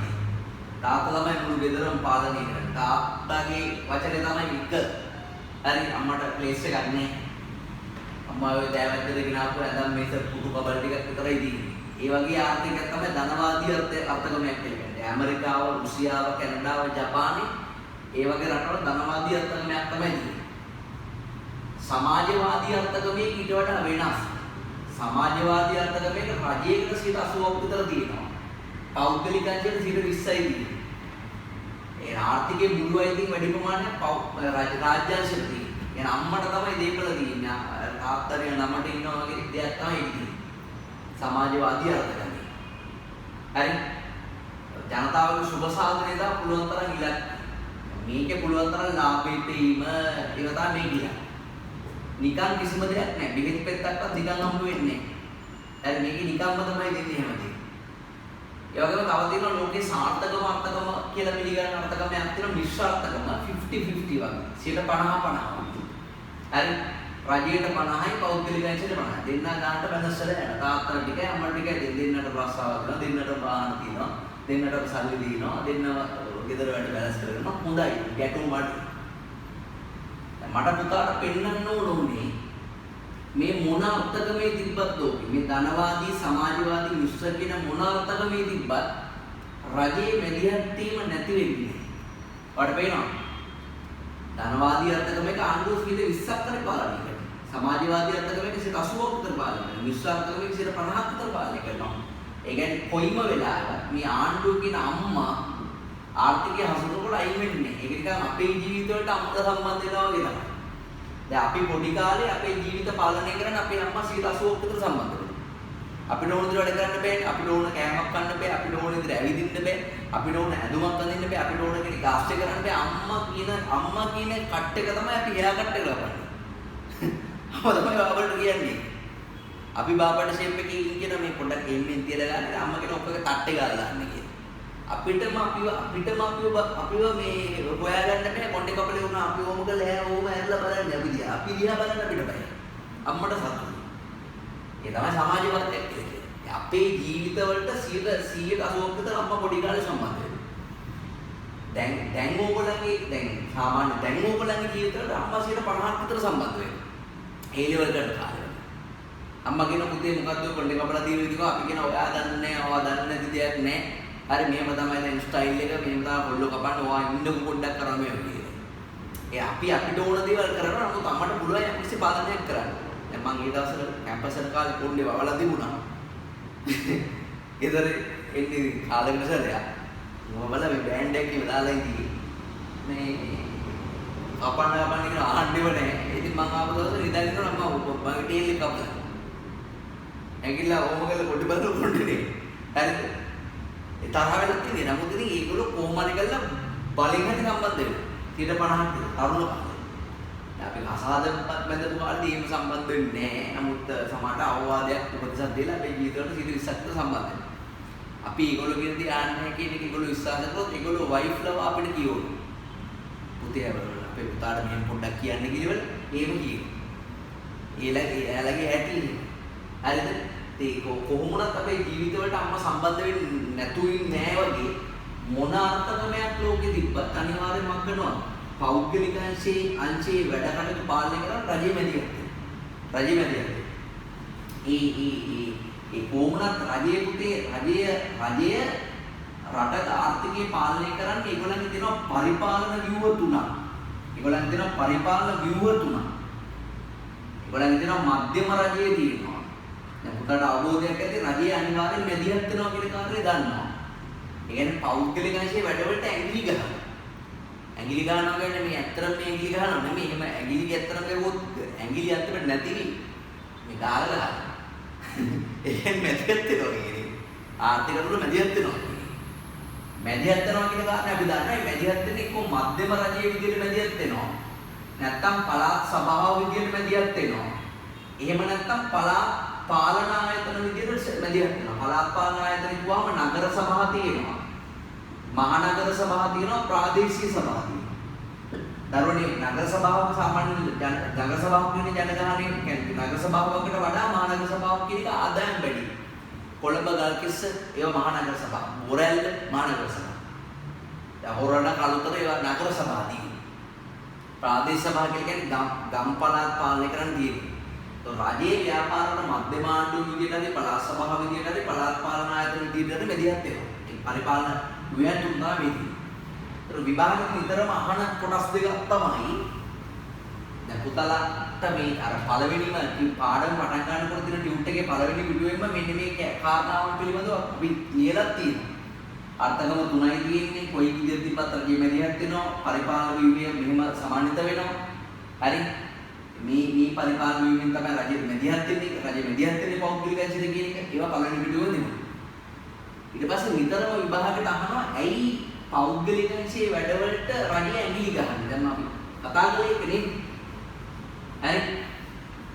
තාත්තා තමයි මුළු ගෙදරම පාලනය කරන්නේ. තාත්තගේ වචනේ තමයි වික. හරි අම්මට ප්ලේස් එකක් නැහැ. අම්මා ඔය දෑවැද්දට ගෙනාපු ඇඳන් මේස පුතු කබල් ටිකක් විතරයි තියෙන්නේ. ඒ වගේ ආර්ථිකයක් තමයි ධනවාදී අර්ථකමක් කියන්නේ. ඇමරිකාව, රුසියාව, කැනඩාව, ජපානය ඒ වගේ රටවල ධනවාදී අර්ථකමක් තමයි තියෙන්නේ. සමාජවාදී අර්ථකමේ ඊට වඩා වෙනස්. සමාජවාදී අර්ථකමේක රජයකට 80ක් විතර තියෙනවා. පෞද්ගලික අංශයට 20යි තියෙන්නේ. ඒ ආර්ථිකයේ මුළු අයිතින් වැඩි ප්‍රමාණයක් රාජ්‍යාංශවල තියෙනවා. يعني අම්මට තමයි දීපල තියෙන්නේ. තාත්තගේ නමට ඉන්නවා වගේ දෙයක් තමයි ඉන්නේ. සමාජවාදී අර්ථකථනය. හරි. ජනතාවගේ සුබ සාධනය දා පුළුවන් තරම් ඉලක්ක. මේකේ පුළුවන් තරම් ලාභෙට ඊම ඒක තමයි මේ කියන්නේ. නිකන් කිසිම දෙයක් නැහැ. බෙහෙත් පෙත්තක්වත් නිකන් හම්බ වෙන්නේ නැහැ. හරි මේක නිකම්ම තමයි දෙන්නේ හැමදේම. ඒ වගේම තව තියෙනවා ලෝකේ සාර්ථකම අර්ථකම කියලා පිළිගන්න අර්ථකමක් තියෙනවා මිශ්‍ර අර්ථකම 50-50 වගේ. 50-50. හරි රජයට 50යි පෞද්ගලිකයන්ට 50යි. දෙන්නා ගන්නට බැලන්ස් වෙලා යනවා. තාත්තට ටිකයි අම්මට ටිකයි දෙන්නට ප්‍රස්තාව කරනවා. දෙන්නට බාහන තියෙනවා. දෙන්නට සල්ලි දිනවා. දෙන්නව ගෙදර වැඩ බැලන්ස් කරනවා. හොඳයි. ගැටුම් මට පුතාට පෙන්වන්න ඕනේ මේ මොන අර්ථකමේ තිබ්බත් ලෝකෙ මේ ධනවාදී සමාජවාදී මිශ්‍ර කියන මොන අර්ථකමේ තිබ්බත් රජයේ මැදිහත් වීම නැති වෙන්නේ. ඔයාලට පේනවා? ධනවාදී අර්ථකමක ආණ්ඩුව 20ක් කර පාලනය කරනවා. සමාජවාදී අර්ථකමක 80ක් කර පාලනය කරනවා. මිශ්‍ර අර්ථකමක 50ක් කර පාලනය කරනවා. ඒ කියන්නේ කොයිම වෙලාවක මේ ආණ්ඩුව කියන අම්මා ආර්ථිකය හසුරුවනකොට අයින් වෙන්නේ නැහැ. ඒක නිකන් අපේ ජීවිත වලට අමුත සම්බන්ධ වෙනවා වගේ තමයි. දැන් අපි පොඩි කාලේ අපේ ජීවිත පාලනය කරන්න අපේ අම්මා 80ක් විතර සම්බන්ධ වෙනවා. අපිට ඕන දේ වැඩ කරන්න බෑනේ. අපිට ඕන කෑමක් කන්න බෑ. අපිට ඕන විදිහට ඇවිදින්න බෑ. අපිට ඕන ඇඳුමක් අඳින්න බෑ. අපිට ඕන කෙනෙක් ආශ්‍රය කරන්න බෑ. අම්මා කියන කට් එක තමයි අපි එයා කට් එක ලබන්නේ. අපෝ තමයි බාබාට කියන්නේ. අපි බාබාට ෂේප් එකකින් කියන මේ පොඩක් එම්ෙන් තියලා ගන්න අම්මා කියන ඔක්කොගේ කට් එක ගාලා දාන්න කියලා. අපිටම අපිව මේ හොයාගන්න බෑ කොණ්ඩේ කපලේ වුණා අපි ඕම කළා ඕම ඇරලා බලන්නේ අපි දිහා බලන්න අපිට බෑ අම්මට සතුටුයි ඒ තමයි සමාජවාදයක් කියන්නේ අපේ ජීවිතවලට 180ක් විතර අම්මා පොඩි කාලේ සම්බන්ධ වෙනවා දැන් ඕගොල්ලන්ගේ ජීවිතවලට අම්මා 50ක් විතර සම්බන්ධ වෙනවා ඒ ලෙවල් එකට කාලේ අම්මා කියන පුතේ මොකද්ද කොණ්ඩේ කපලා තියෙන විදිහ අපි කියන ඔයා දන්නේ නැහැ ඔයා දන්නේ නැති දෙයක් නැහැ හරි මෙහෙම තමයි දැන් ස්ටයිල් එක මෙහෙම තමයි පොල්ලෝ කපන්න ඔයා ඉන්නකො පොඩ්ඩක් කරා මේ වගේ. ඒ අපිට ඕන දේවල් කරනවා නමුත් අම්මට පුළුවන් යම් කිසි පාලනයක් කරන්න. දැන් මම ඒ දවස්වල කැම්පස් එක කාලේ පොඩ්ඩේ වවලා තිබුණා. ගෙදර එන්නේ කාලෙකට සැරයක්. වවලා මේ බෑන්ඩ් එකක් කියලා දාලා ඉතියි. මේ කපන්න කියන ආණ්ඩේව නැහැ. ඉතින් මම ආපු දවසේ ඉඳගෙන මම ටේල් එක කපලා. ඇඟිල්ල ඕම කරලා පොඩි බලු පොඩ්ඩේ. හරිද? ඒ තරහ වෙලක් තියෙන්නේ. නමුත් ඉතින් ඒගොල්ලෝ කොහොම හරි කරලා බලෙන් හරි සම්බන්ධ වෙනවා. 50ක් තරුණ කාලේ. දැන් අපි අසාධනපත් බඳපු කාලේ එහෙම සම්බන්ධ වෙන්නේ නැහැ. නමුත් සමහරට අවවාදයක් උපදෙසක් දීලා අපේ ජීවිතවලට 20ක් සම්බන්ධ වෙනවා. අපි ඒගොල්ලෝ කියන දේ ආන්නේ කියන එක ඒගොල්ලෝ විශ්වාස කරොත් ඒගොල්ලෝ වයිෆ් ලව අපිට කියවනවා. පුතේ අපේ පුතාට මෙහෙම පොඩ්ඩක් කියන්න කිව්වල එහෙම කියනවා. එයාලගේ ඇටි හරිද? ඒක කොහොමුණත් අපේ ජීවිතවලට අම්මා සම්බන්ධ වෙන්නේ නැතුව ඉන්නේ නැහැ වගේ මොන අර්ථකමයක් ලෝකෙ තිබ්බත් අනිවාර්යෙන්ම මග්ගනවා පෞද්ගලික අංශයේ වැඩ කටයුතු පාලනය කරන රජයේ මැදිහත් ඒ කොහොමුණත් රජයේ පුතේ රජය රටක ආර්ථිකය පාලනය කරන්නේ ඒගොල්ලන්ගේ තියෙන පරිපාලන ව්‍යුහ තුනක් ඒගොල්ලන්ගේ තියෙන පරිපාලන ව්‍යුහ තුනක් ඒගොල්ලන්ගේ තියෙන මධ්‍යම රජයේ තියෙනවා දැන් පුතාට අවබෝධයක් ඇති රජයේ අනිවාර්යෙන් මැදිහත් වෙනවා කියන කාරණේ දන්නවා. ඒ කියන්නේ පෞද්ගලික අංශයේ වැඩවලට ඇඟිලි ගහනවා. ඇඟිලි ගන්නවා කියන්නේ මේ ඇත්තටම මේ ඇඟිලි ගහනවා නෙමෙයි. එහෙම ඇඟිලි ඇත්තටම ගවොත් ඇඟිලි ඇත්තට නැතිවි. මේ ගාලා ගහනවා. එහෙන් මැදිහත් වෙනවා කියන්නේ. ආර්ථික වල මැදිහත් වෙනවා. මැදිහත් වෙනවා කියන කාරණේ අපි දන්නවා. මේ මැදිහත් වෙන්නේ කො මධ්‍යම රජයේ විදිහට මැදිහත් වෙනවා. නැත්තම් පළාත් සභාව විදිහට මැදිහත් වෙනවා. එහෙම නැත්තම් පළාත් පාලන ආයතන විදිහට මැදිහත් වෙනවා. පළාත් පාලන ආයතන කිව්වම නගර සභා තියෙනවා. මහනගර සභා තියෙනවා, ප්‍රාදේශීය සභා තියෙනවා. දරුවනේ නගර සභාවක සාමාන්‍ය නගර සභාවක් කියන්නේ ජනගහනය කියන්නේ නගර සභාවකට වඩා මහනගර සභාවක් කියන එක ආදායම් වැඩි. කොළඹ ගල්කිස්ස ඒවා මහනගර සභාව. බොරැල්ල මහනගර සභාව. දැන් හොරණ කලුතර ඒවා නගර සභා තියෙනවා. ප්‍රාදේශීය සභා කියන්නේ ගම් පළාත් පාලනය කරන්න තියෙනවා. රජයේ ව්‍යාපාරවල මධ්‍යම ආණ්ඩුව විදියට හරි පළාත් සභාව විදියට හරි පළාත් පාලන ආයතන විදියට හරි මැදිහත් වෙනවා. ඒ පරිපාලන ව්‍යුහයන් තුනම වෙදී. ඒතර විභාගෙක නිතරම අහන කොටස් දෙකක් තමයි දැන් පුතලාට මේ අර පළවෙනිම පාඩම පටන් ගන්නකොට තියෙන ටියුට් එකේ පළවෙනි වීඩියෝ එකම මෙන්න මේ කාරණාවන් පිළිබඳව අපි ලියලා තියෙනවා. අර්ථකම තුනයි තියෙන්නේ. කොයි විදිහට තිබ්බත් රජයේ මැදිහත් වෙනවා. පරිපාලන වීමේ මෙහෙම සමානිත වෙනවා. හරි. මේ පරිපාලන වීමෙන් තමයි රජයේ මැදිහත් වෙන්නේ. රජයේ මැදිහත් වෙන්නේ පෞද්ගලික ඇසිට කියන එක. ඒවා පළවෙනි පිටුවේ දෙනවා. ඊට පස්සේ නිතරම විභාගයට අහනවා ඇයි පෞද්ගලික අංශයේ වැඩවලට රජය ඇඟිලි ගහන්නේ? දැන් අපි කතා කරේ ඒක නේ. හරි.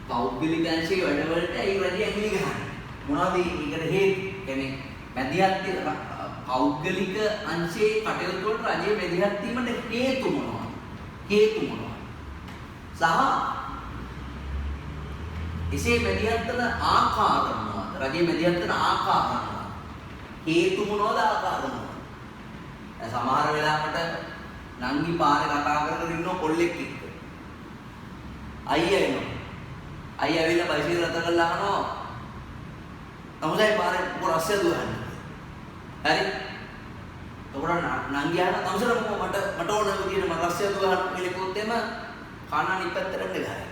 පෞද්ගලික අංශයේ වැඩවලට ඇයි රජය ඇඟිලි ගහන්නේ? මොනවද ඒකට හේතු? කියන්නේ මැදිහත් පෞද්ගලික අංශයේ කටයුතු වලට රජයේ මැදිහත් වීමට හේතු මොනවද? හේතු මොනවද? සහ එසේ මැදිහත් වන ආකාර මොනවද? රජයේ මැදිහත් වන ආකාර මොනවද? හේතු මොනවද ආකාර මොනවද? සමහර වෙලාවට නංගි පාරේ කතා කරගෙන ඉන්න කොල්ලෙක් එක්ක අයියා එනවා. අයියා ඇවිල්ලා බයිසිකල් රත කරලා අහනවා "තමුසයි පාරේ රස්සිය දුවන්නේ." හරි. එතකොට නංගි අහනවා "තමුසර මට ඕන විදියට මම රස්සිය දුවන්න" කියලා කිව්වොත් එම කන නිපැත්තට ගහයි.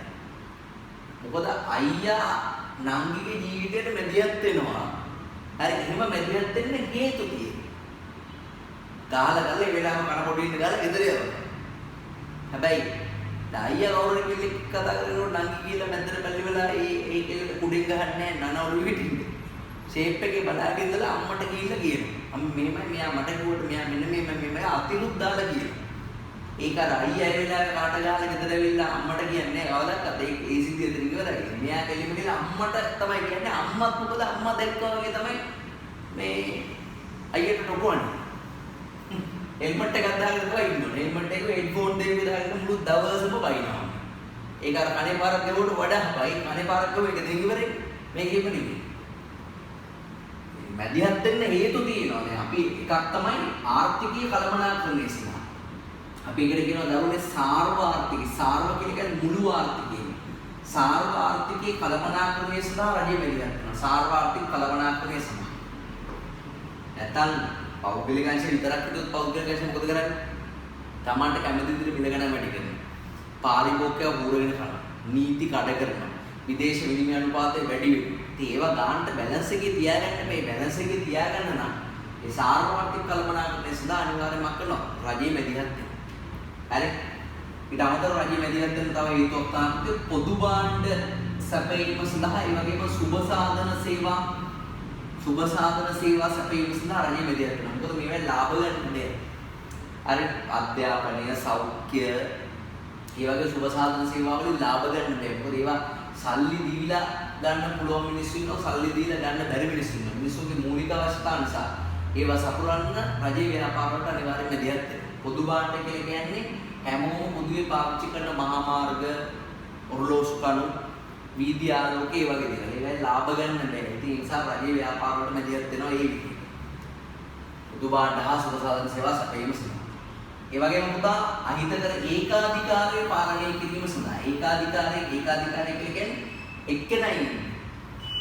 මොකද අයියා නංගිගේ ජීවිතේට මැදිහත් වෙනවා. හරි. එහෙම මැදිහත් වෙන්න හේතු තියෙනවා. ගහලා ගල්ලා ඒ වෙලාවම කන පොඩි ඉන්න ගාලා ගෙදර යනවා. හැබැයි අයියා කවුරුන් කෙල්ලෙක් කතා කරනකොට නංගි කියලා මැදට බැලි වෙලා ඒ කෙල්ල කුඩින් ගහන්නේ නැහැ නනවලු විටින්නේ. ෂේප් එකේ බලාගෙන ඉඳලා අම්මට ගිහිල්ලා කියනවා. අම්ම මෙහෙමයි මෙයා මට කිව්වට මෙයා මෙන්න මේ අතිනුත් දාලා කියනවා. ඒක අර අයියා ඒ වෙලාවේ කාට ගහලා ගෙදර ඇවිල්ලා අම්මට කියන්නේ කවදාවත් ඒ සිද්ධිය එතන ඉවරයි. මෙයා කෙලිම කියලා අම්මට තමයි කියන්නේ. අම්මත් මොකද අම්මා දැක්කා වගේ තමයි මේ අයියට ටොකවන්නේ. හෙල්මට් එකක් දාගෙන තමයි ඉන්නවා. හෙල්මට් එක හෙඩ්ෆෝන් දෙකක් දාගෙන මුළු දවසම බයිනවා. ඒක අර කනේ පාරක් දෙවුවට වඩා බයි කනේ පාරක් ගව එක දෙක ඉවරේ මේකෙම නෙමෙයි. මැදිහත් වෙන්න හේතු තියෙනවා. දැන් අපි එකක් තමයි ආර්ථිකීය කළමනාකරණය සඳහා. අපි ඒකට කියනවා දරුවනේ සාර්ව ආර්ථිකය. සාර්ව කියන්නේ මුළු ආර්ථිකය. සාර්ව ආර්ථිකයේ කළමනාකරණය සඳහා රජය මැදිහත් වෙනවා. සාර්ව ආර්ථික කළමනාකරණය සඳහා. නැත්නම් පෞද්ගලික අංශ විතරක් හිතුවොත් පෞද්ගලික අංශ මොකද කරන්නේ? තමන්ට කැමති විදිහට බිල ගණන් වැඩි කරනවා. පාරිභෝගිකව බූරගෙන කරනවා. නීති කඩ කරනවා. විදේශ විනිමය අනුපාතය වැඩි වෙනවා. ඉතින් ඒවා ගන්නට බැලන්ස් එකේ තියාගන්න මේ බැලන්ස් එකේ තියාගන්න නම් ඒ සාර්වත්‍රික කළමනාකරණය සඳහා අනිවාර්යයෙන්ම කරනවා. රජයේ මැදිහත් වෙනවා. හරි? ඊට අමතරව රජයේ මැදිහත් වෙන තව හේතුවක් තමයි පොදු භාණ්ඩ සැපයීම සඳහා ඒ වගේම සුබ සාධන සේවා සැපයීම සඳහා රජයේ මැදිහත් වෙනවා. මොකද මේවා ලාභ ගන්න දෙයක්. හරි අධ්‍යාපනය සෞඛ්‍ය ඒ වගේ සුබ සාධන සේවා වලින් ලාභ ගන්න දෙයක්. මොකද ඒවා සල්ලි දීලා ගන්න පුළුවන් මිනිස්සු ඉන්නවා සල්ලි දීලා ගන්න බැරි මිනිස්සු ඉන්නවා. මිනිස්සුන්ගේ මූලික අවශ්‍යතා නිසා ඒවා සපුරන්න රජයේ ව්‍යාපාරවලට අනිවාර්යයෙන්ම මැදිහත් වෙනවා. පොදු භාණ්ඩ කියලා කියන්නේ හැමෝම පොදුවේ පාවිච්චි කරන මහා මාර්ග ඔරලෝසු කණු වීදි ආලෝක ඒ වගේ දේවල්. ඒවා ලාභ ගන්න බැහැ. ඉතින් ඒ නිසා රජයේ ව්‍යාපාරවලට මැදිහත් වෙනවා ඒ විදිහට. පොදු භාණ්ඩ හා සුබ සාධන සේවා සැපයීම සඳහා. ඒ වගේම පුතා අහිතකර ඒකාධිකාරය පාලනය කිරීම සඳහා ඒකාධිකාරය කියලා කියන්නේ එක්කෙනයි.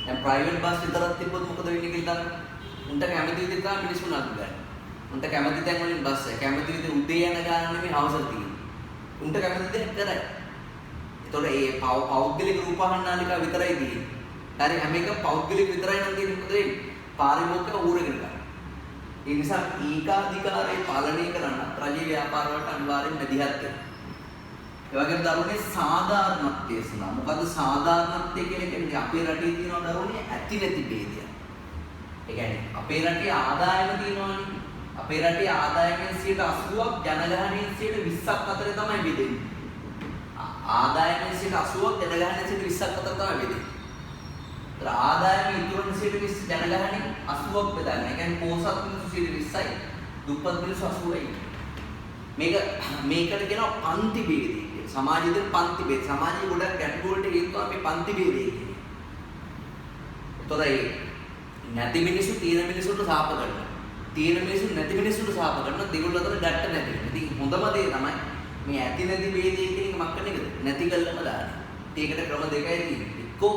දැන් ප්‍රයිවට් බස් විතරක් තිබ්බොත් මොකද වෙන්නේ කියලා හිතන්න. උන්ට කැමති විදිහට තමයි මිනිස්සු නඩු ගන්න. උන්ට කැමති තැන් වලින් බස් එක කැමති විදිහට උදේ යන ගාන නෙමෙයි හවසට තියෙන්නේ. උන්ට කැමති විදිහට කරයි. ඒතකොට ඒ පෞද්ගලික රූපවාහන නාලිකා විතරයි තියෙන්නේ. හරි හැම එක පෞද්ගලික විතරයි නම් තියෙන්නේ මොකද වෙන්නේ? පාරිභෝගික ඌරගෙන ගන්න. ඒ නිසා ඒකාධිකාරය පාලනය කරන්න රජයේ ව්‍යාපාර වලට අනිවාර්යෙන් මැදිහත් වෙනවා. ඒ වගේම දරුවනේ සාධාරණත්වය සඳහා මොකද සාධාරණත්වය කියලා කියන්නේ අපේ රටේ තියෙන දරුවනේ ඇති නැති ભેදය. ඒ කියන්නේ අපේ රටේ ආදායම තියෙනවානේ. අපේ රටේ ආදායමෙන් 80ක් ජනගහනයෙන් 20ක් අතර තමයි බෙදෙන්නේ. ආදායමෙන් 80ක් ජනගහනයෙන් 20ක් අතර තමයි බෙදෙන්නේ. ඒතර ආදායම ඉතුරුන 20 ජනගහනයෙන් 80ක් බෙදන්නේ. ඒ කියන්නේ පොහොසත් මිනිස්සු 20යි, දුප්පත් මිනිස්සු 80යි. මේකට කියනවා පන්ති ભેදය කියලා. සමාජයේ පන්ති ભેද. සමාජයේ ගොඩක් ගැටලු වලට හේතුව මේ පන්ති ભેදය කියන්නේ. ඒතර නැති මිනිස්සු තියෙන මිනිස්සුන්ට සාප කරනවා. තියෙන මිනිස්සු නැති මිනිස්සුන්ට සාප කරනවා. දෙගොල්ලෝ අතර ගැට්ට නැති වෙනවා. ඉතින් හොඳම දේ තමයි මේ ඇති නැති ભેදය කියන එක මක් කරන එකද? නැති කළම දාන්න. ඒකට ක්‍රම දෙකයි තියෙන්නේ. එක්කෝ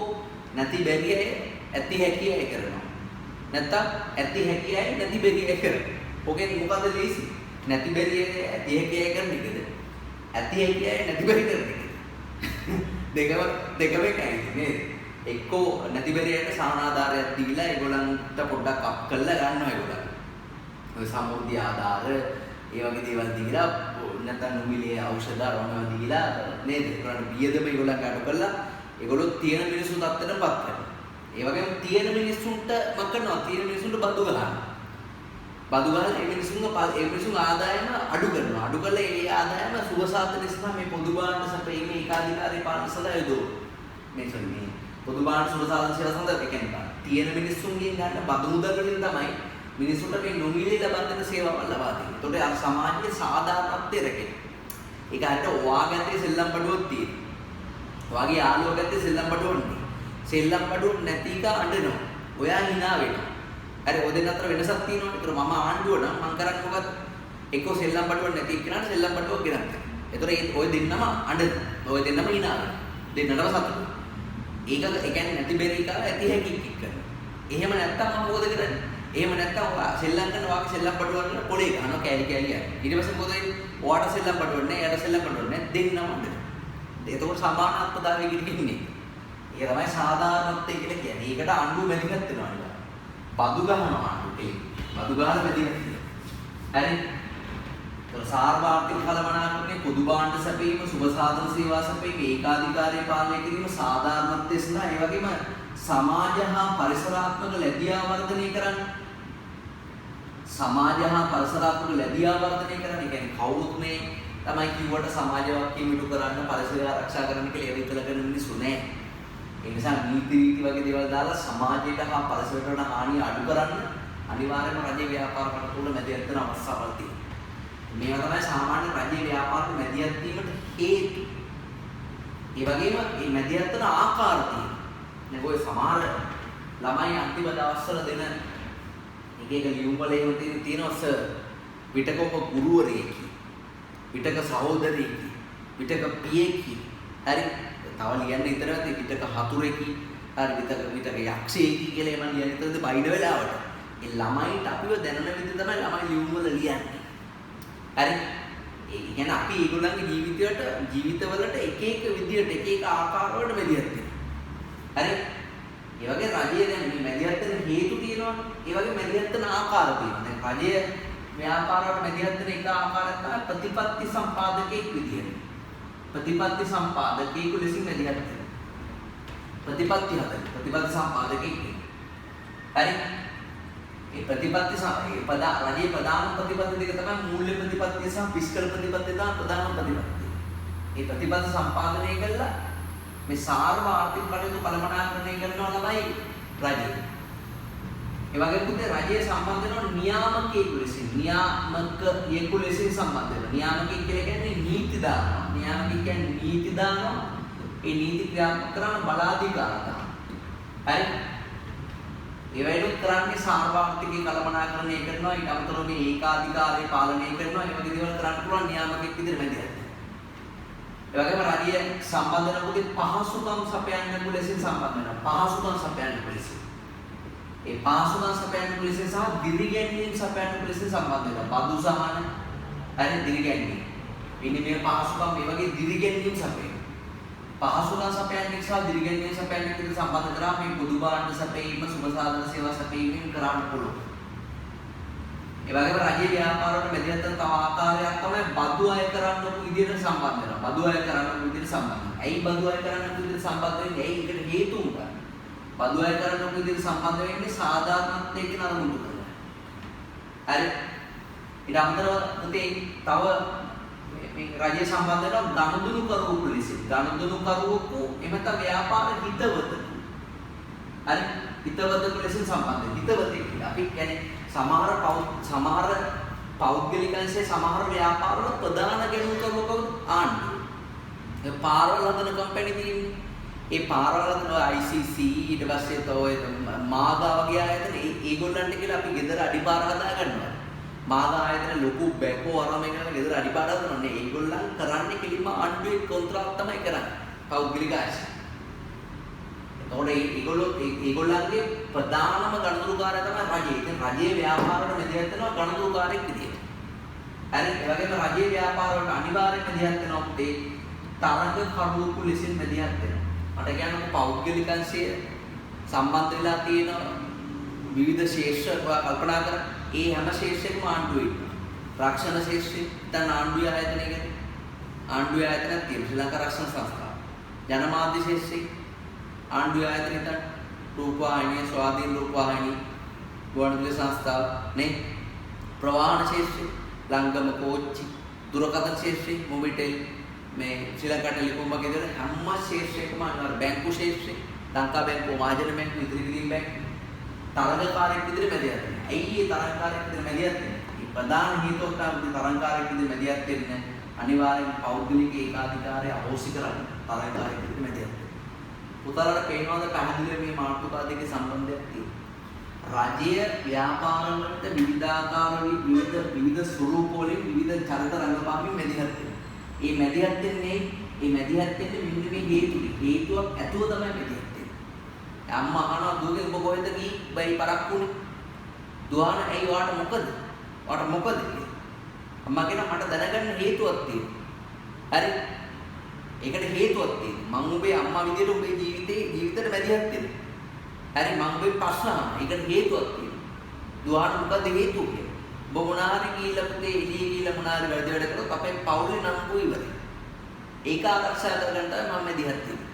නැති බැරි අය ඇති හැකි අය කරනවා. නැත්තම් ඇති හැකි අය නැති බැරි අය කරනවා. ඔකෙන් මොකද ලීසි? නැති බැරි අය ඇති හැකි අය කරන එකද? ඇති හැකි අය නැති බැරි කරන එකද? දෙකම එකයි නේද? එක්කෝ නැති බැරි අයට සාමානාධාරයක් දීලා ඒගොල්ලන්ට පොඩ්ඩක් අප් කරලා ගන්නවා ඒගොල්ලන්. ඔය සමෘද්ධි ආධාර ඒ වගේ දේවල් දීලා නැත්නම් නොමිලේ ඖෂධ අරවනවා දීලා නේද? ඒගොල්ලන්ට වියදම ඒගොල්ලන්ට අඩු කරලා ඒගොල්ලෝ තියෙන මිනිස්සු තත්ත්වයටපත් කරනවා. ඒ වගේම තියෙන මිනිස්සුන්ට මක් කරනවා? තියෙන මිනිස්සුන්ට බදු ගහනවා. බදු ගහලා ඒ මිනිස්සුන් ආදායම අඩු කරනවා. අඩු කරලා ඒ ආදායම සුවසාධන නිසා මේ පොදු භාණ්ඩ සැපීමේ ඒකාධිකාරී පාලන සඳහා යොදවනවා. මේ පොදු භාණ්ඩ සුවසාධන සේවා සඳහා ඒ කියන්නේ තියෙන මිනිස්සුන්ගෙන් ගන්න බදු මුදල් වලින් තමයි මිනිසුන්ට මේ නොමිලේ ලබා දෙන සේවාවල් ලබා දෙන්නේ. ඒතකොට අර සමාජයේ සාධාරණත්වය රැකෙන. ඒක අර ඔයාගත්තේ සෙල්ලම් බඩුවක් තියෙන. ඔයාගේ යාළුවා ගත්තේ සෙල්ලම් බඩුවක් නේ. සෙල්ලම් බඩුවක් නැති එක අඬනවා. ඔයා hina වෙනවා. අර ඔය දෙන්න අතර වෙනසක් තියෙනවනේ. ඒතර මම ආණ්ඩුව නම් මං කරන්නේ මොකද? එක්කෝ සෙල්ලම් බඩුවක් නැති එක්කනට සෙල්ලම් බඩුවක් ගෙනත්. ඒතර ඔය දෙන්නම අඬනවා. ඔය දෙන්නම hina වෙනවා. දෙන්නටම සතුටු. ඒක ඒ කියන්නේ නැති බැරි කාලා ඇති හැකි කික් කරනවා. එහෙම නැත්තම් මම මොකද කරන්නේ? එහෙම නැත්තම් ඔයා සෙල්ලම් කරන වාගේ සෙල්ලම් බඩුවක් වල පොලේ ගන්නවා කෑලි කෑලි යනවා. ඊට පස්සේ මොකද වෙන්නේ? ඔයාට සෙල්ලම් බඩුවක් නැහැ, එයාට සෙල්ලම් බඩුවක් නැහැ. දෙන්නම අඬනවා. ඒතකොට සමානාත්මතාවය කියන්නේ. ඒක තමයි සාධාරණත්වය කියලා කියන්නේ. ඒකට අඬු බැඳගත් වෙනවා නේද? බදු ගහනවා අඬු ඒ. බදු ගහලා බැඳිලා. හරි. ඒතර සාර්වත්‍රික කළමනාකරණය, පොදු භාණ්ඩ සැපීම, සුබ සාධන සේවා සැපීම, ඒකාධිකාරී පාලනය කිරීම, සාධාරණත්වය සඳහා ඒ වගේම සමාජ හා පරිසරාත්මක ලැබියා වර්ධනය කරන්න. සමාජ හා පරිසරාත්මක ලැබියා වර්ධනය කරන්න. ඒ කියන්නේ කවුරුත් මේ තමයි කිව්වට සමාජ වාක්‍ය මිටු කරන්න, පරිසරය ආරක්ෂා කරන්න කියලා ඒවිතල කරන මිනිස්සු නෑ. ඒ නිසා නීති රීති වගේ දේවල් දාලා සමාජයට හා පරිසරයට වන හානිය අඩු කරන්න අනිවාර්යයෙන්ම රජයේ ව්‍යාපාර කටයුතු වල මැදිහත් වෙන අවස්ථාවල් තියෙනවා. මේවා තමයි සාමාන්‍ය රජයේ ව්‍යාපාර මැදිහත් වීමට හේතු. ඒ වගේම මේ මැදිහත් වෙන ආකාර තියෙනවා. දැන් ඔය සමහර ළමයි අන්තිම දවස්වල දෙන එක එක ලියුම් වල එහෙම තියෙනවා සර් විටක ඔබ ගුරුවරයෙකි. විටක සහෝදරයෙකි. විටක පියෙකි. හරි තව ලියන්න ඉතරත් විතක හතුරෙකි හරි විතක යක්ෂයෙකි කියලා මම ලියන්න ඉතරද බයින වෙලාවට ඒ ළමයිට අපිව දැනන විදිහ තමයි ළමයි ලියුම් වල ලියන්නේ. හරි ඒ කියන්නේ අපි ඒගොල්ලන්ගේ ජීවිතවලට එක එක විදිහට එක එක ආකාරවලට මෙලියත් වෙනවා. හරි ඒ වගේ රජයේ දැන් මේ මැදිහත් වෙන හේතු තියෙනවනේ. ඒ වගේ මැදිහත් වෙන ආකාර තියෙනවා. දැන් රජයේ ව්‍යාපාරවල මැදිහත් වෙන එක ආකාරයක් තමයි ප්‍රතිපත්ති සම්පාදකයෙක් විදියට. ප්‍රතිපත්ති සම්පාදකයෙකු ලෙසින් මැදිහත් වෙනවා. ප්‍රතිපත්ති සම්පාදකයෙක්. හරි. ඒ ප්‍රතිපත්ති රජයේ ප්‍රධාන ප්‍රතිපත්ති දෙක තමයි මූල්‍ය ප්‍රතිපත්තිය සහ ෆිස්කල් ප්‍රතිපත්තිය තමයි ප්‍රධාන ප්‍රතිපත්තිය. මේ ප්‍රතිපත්ති සම්පාදනය කළා මේ සාර්ව ආර්ථික කටයුතු කළමනාකරණය කරනවා තමයි රජය. ඒ වගේම පුතේ රජයේ සම්බන්ධ වෙන නියාමකයෙකු ලෙසින් සම්බන්ධ වෙනවා. නියාමකයෙක් කියලා කියන්නේ නීති දානවා. නියාමකයෙක් කියන්නේ නීති දානවා. ඒ නීති ක්‍රියාත්මක කරන බලාධිකාරතා. හරි. ඒ වගේම කරන්නේ සාර්වාර්ථිකී කළමනාකරණය කරනවා. ඊට අමතරව මේ ඒකාධිකාරී පාලනය කරනවා. ඒ වගේ දේවල් කරන්න පුළුවන් නියාමකයෙක් විදිහට මැදිහත්. ඒ වගේම රජය සම්බන්ධ වෙන පුතේ පහසුකම් සපයන්න ලෙසින් සම්බන්ධ වෙනවා. පහසුකම් සපයන්න ලෙසින්. ඒ පහසුකම් සපයන්න ලෙසින් සහ දිරිගැන්වීම් සපයන්න ලෙසින් සම්බන්ධ වෙනවා. බදු සහන හරි දිරිගැන්වීම්. ඉන්නේ මේ පහසුකම් මේ වගේ දිරිගැන්වීම් සපයන. පහසුකම් සපයන්න සහ දිරිගැන්වීම් සපයන්න කියන සම්බන්ධ කරා මේ පොදු භාණ්ඩ සපයීම, සුබ සාධන සේවා සපයීමෙන් කරන්න පුළුවන්. ඒ වගේම රජයේ ව්‍යාපාරවල මැදිහත් වෙන තව ආකාරයක් තමයි බදු අය කරන්න විදිහට සම්බන්ධ වෙනවා. බදු අය කරන්න විදිහට සම්බන්ධ වෙනවා. ඇයි බදු අය කරන්න විදිහට සම්බන්ධ වෙන්නේ? ඇයි ඒකට හේතු මොකක්ද? බදු අය කරන්න විදිහට සම්බන්ධ වෙන්නේ සාධාරණත්වයේ කියන අරමුණු කරලා. හරි. ඊට අමතරව පුතේ තව මේ රජයේ සම්බන්ධ වෙනවා ගනුදෙනු කරුවෙකු ලෙසින්. ගනුදෙනු කරුවෙකු එමෙත ව්‍යාපාර හිතවතෙකු. හරි. හිතවතෙකු ලෙසින් සම්බන්ධ වෙනවා. හිතවතෙක් කියලා අපි කියන්නේ සමහර පෞද්ගලිකංශයේ සමහර ව්‍යාපාරවල ප්‍රධාන ගැනුම් කරුවෙකු ආණ්ඩුව. ඒ පාරවල් හදන කම්පැනි තියෙන්නේ. ඒ පාරවල් හදන ICC ඊට පස්සේ තව මාගා වගේ ආයතන ඒගොල්ලන්ට කියලා අපි ගෙදර අඩිපාර හදා ගන්නවා. මාගා ආයතන ලොකු බැකෝ අරම එකන ගෙදර අඩිපාර හදනවානේ. ඒගොල්ලන් කරන්නේ කිලිම ආණ්ඩුවේ කොන්ත්‍රාත් තමයි කරන්නේ. පෞද්ගලික ආයතන. ඒගොල්ලන්ගේ ප්‍රධානම ගණනකාරය තමයි රජය. ඉතින් රජයේ ව්‍යාපාරවල මැදිහත් වෙනවා ගණනකාරයෙක් විදියට. හරි. ඒ වගේම රජයේ ව්‍යාපාරවලට අනිවාර්යයෙන් මැදිහත් වෙනවා පුතේ තරඟ කරුවෙකු ලෙසින් මැදිහත් වෙනවා. මට කියන්නකො පෞද්ගලිකංශය සම්බන්ධ වෙලා තියෙන විවිධ ශේෂ්ත්‍ර කල්පනා කරලා ඒ හැම ශේෂ්ත්‍රයකම ආණ්ඩුවේ ඉන්නවා. රක්ෂණ ශේෂ්ත්‍රය දැන් ආණ්ඩුවේ ආයතනය කියන්නේ ආණ්ඩුවේ ආයතනයක් තියෙනවා ශ්‍රී ලංකා රක්ෂණ සංස්ථාව. ජනමාධ්‍ය ශේෂ්ත්‍රය ආණ්ඩුවේ ආයතනය තමයි රූපවාහිනිය, ස්වාධීන රූපවාහිනිය, ගුවන්විදුලි සංස්ථාව නේ. ප්‍රවාහන ශේෂ්ත්‍රය ලංගම කෝච්චි, දුරකථන ශේෂ්ත්‍රය මොබිටෙල් මේ ශ්‍රී ලංකා ටෙලිකොම් වගේ දේ හැම ශේෂ්ත්‍රයකම අනිවාර්ය බැංකු ශේෂ්ත්‍රය ලංකා බැංකුව, මහජන බැංකුව, ඉදිරි කිරීම බැංකුව තරගකාරයෙක් විදිහට මැදිහත් වෙනවා. ඇයි මේ තරගකාරයෙක් විදිහට මැදිහත් වෙන්නේ? මේ ප්‍රධාන හේතුව තමයි තරගකාරයෙක් විදිහට මැදිහත් වෙන්නේ අනිවාර්යෙන් පෞද්ගලික ඒකාධිකාරය අහෝසි කරන්න තරගකාරයෙක් විදිහට මැදිහත් වෙනවා. පුතාලට පේනවාද පැහැදිලිව මේ මාතෘකා දෙකේ සම්බන්ධයක් තියෙනවා. රජය ව්‍යාපාර වලට විවිධාකාර විවිධ ස්වරූප වලින් විවිධ චරිත රංගපාමින් මැදිහත් වෙනවා. මේ මැදිහත් වෙන්නේ මෙන්න මේ හේතුවක් ඇතුව තමයි මැදිහත් වෙන්නේ. අම්මා අහනවා දුවගේ ඔබ කොහෙද ගිහින් බයි පරක්කුනේ? දුවන ඇයි වාට මොකද? වාට මොකද? අම්මා කියනවා මට දැනගන්න හේතුවක් තියෙනවා. හරි. ඒකට හේතුවක් තියෙනවා. මම ඔබේ අම්මා විදියට ඔබේ ජීවිතේට මැදිහත් වෙනවා. හරි මම ඔබේ ප්‍රශ්න අහනවා. ඒකට හේතුවක් තියෙනවා. දුවන මොකද හේතුව කියලා? ඔබ මොනාරි ගිහිල්ලා පුතේ එළිය ගිහිල්ලා මොනාරි වැඩ කරලා අපේ පවුලේ නම්බු ඉවරයි. ඒක ආරක්ෂා කරගන්න තමයි මම මැදිහත් වෙන්නේ.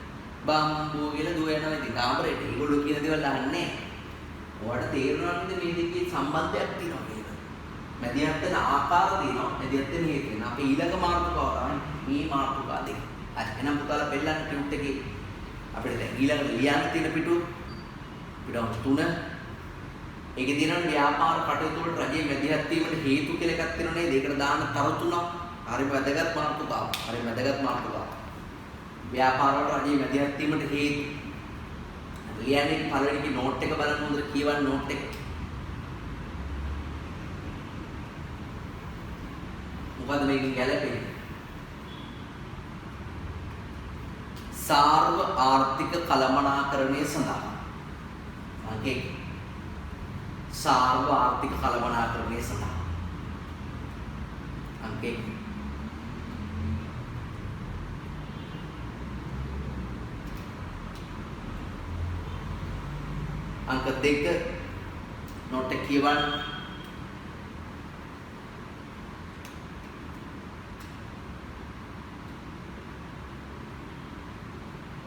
බම්බෝ කියලා දුව යනවා ඉතින් කාමරේට. ඒගොල්ලෝ කියන දේවල් අහන්නේ. ඔයාලට තේරෙනවද මේ දෙකේ සම්බන්ධයක් තියෙනවා කියලා? මැදිහත් වෙන ආකාර තියෙනවා. මැදිහත් වෙන හේතු වෙනවා. අපි ඊළඟ මාතෘකාව තමයි මේ මාතෘකා දෙක. හරි එහෙනම් පුතාලා පෙන්නන්න ටියුට් එකේ අපිට දැන් ඊළඟට ලියන්න තියෙන පිටුව පිටුව 3. ඒකේ තියෙනවා ව්‍යාපාර කටයුතු වලට රජයේ මැදිහත් වීමට හේතු කියලා එකක් තියෙනවා නේද? ඒකට දාන්න තරු 3ක්. හරිම වැදගත් මාතෘකාවක්. හරිම වැදගත් මාතෘකාවක්. ව්‍යාපාර වලට රජයේ මැදිහත් වීමට හේතු. ලියන්නේ පළවෙනි නෝට් එක බලන්න හොඳට කියවන්න නෝට් එක. මොකද මේකෙන් ගැලපෙන්නේ? සාර්ව ආර්ථික කළමනාකරණය සඳහා. අංකේ සාර්ව ආර්ථික කළමනාකරණය සඳහා. අංකේ अंक 2 नोट කියවන්න.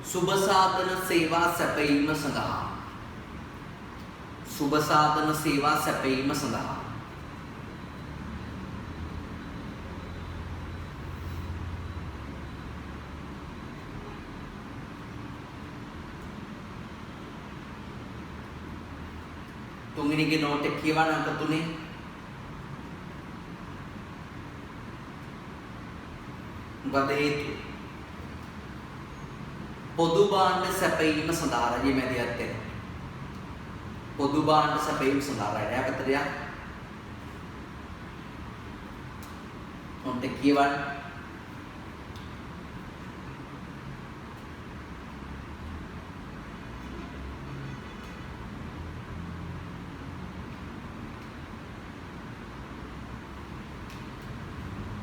සුබ සාධන සේවා සැපයීම සඳහා. සුබ සාධන සේවා සැපයීම සඳහා තුන්වෙනිගේ නෝට් එක කියවන්න අංක 3. මොකද හේතුව? පොදු භාණ්ඩ සැපයීම සඳහා රජයේ මැදිහත් වෙනවා. පොදු භාණ්ඩ සැපයීම සඳහා රැයපත්‍රයක් නෝට් එක කියවන්න.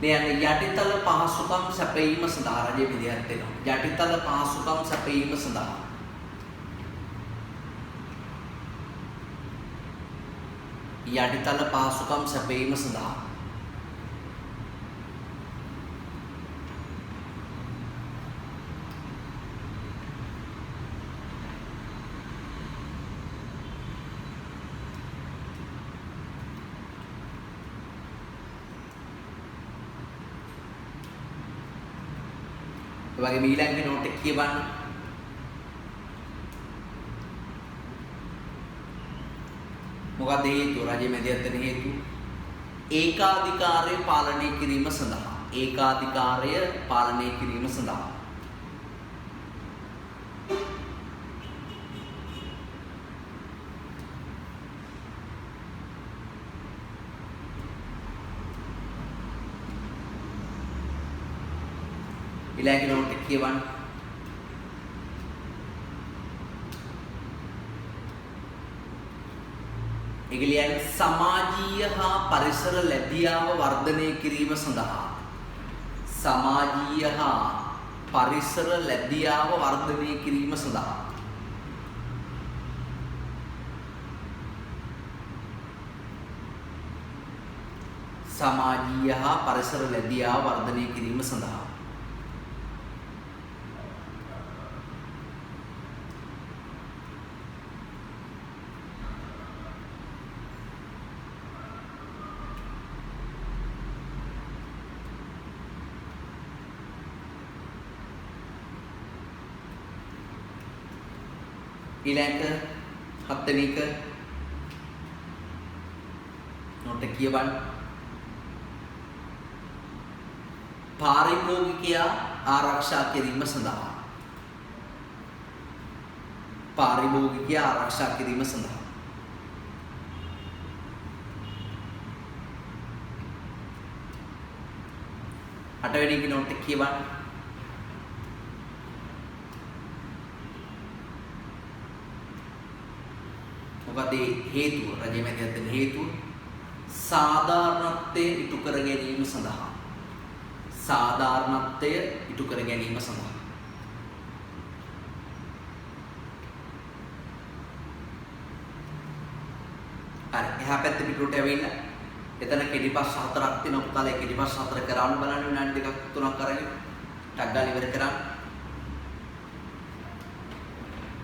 යටිතල පහසුකම් සැපයීම සඳහා රජයේ මැදිහත් වෙනවා. යටිතල පහසුකම් සැපයීම සඳහා යටිතල පහසුකම් සැපයීම සඳහා වගේ ඊළඟ නෝට් එක කියවන්න. මොකද හේතුව? රජයේ මැදිහත් වෙන හේතුව ඒකාධිකාරය පාලනය කිරීම සඳහා. ඒකාධිකාරය පාලනය කිරීම සඳහා ඊළඟ නෝට් එක කියවන්න. ඒක ලියන්නේ සමාජීය හා පරිසර ලැබියාව වර්ධනය කිරීම සඳහා. සමාජීය හා පරිසර ලැබියාව වර්ධනය කිරීම සඳහා සමාජීය හා පරිසර ලැබියාව වර්ධනය කිරීම සඳහා ඊළඟ හත්වෙනි එක නොට කියවන්න පාරිභෝගිකයා ආරක්ෂා කිරීම සඳහා පාරිභෝගිකයා ආරක්ෂා කිරීම සඳහා අටවෙනි එක නොට කියවන්න මොකද හේතුව රජයේ මැදිහත් හේතුව සාධාරණත්වය ඉටු කර ගැනීම සඳහා සාධාරණත්වය ඉටු කර ගැනීම සඳහා හරි එහා පැත්තේ පිටුට ඇවිල්ලා එතන කෙටිපස් හතරක් තියෙනවා පුතාලා ඒ කෙටිපස් හතර කරාම බලන්න විනාඩි දෙකක් තුනක් අරගෙන ටක් ගාලා ඉවර කරා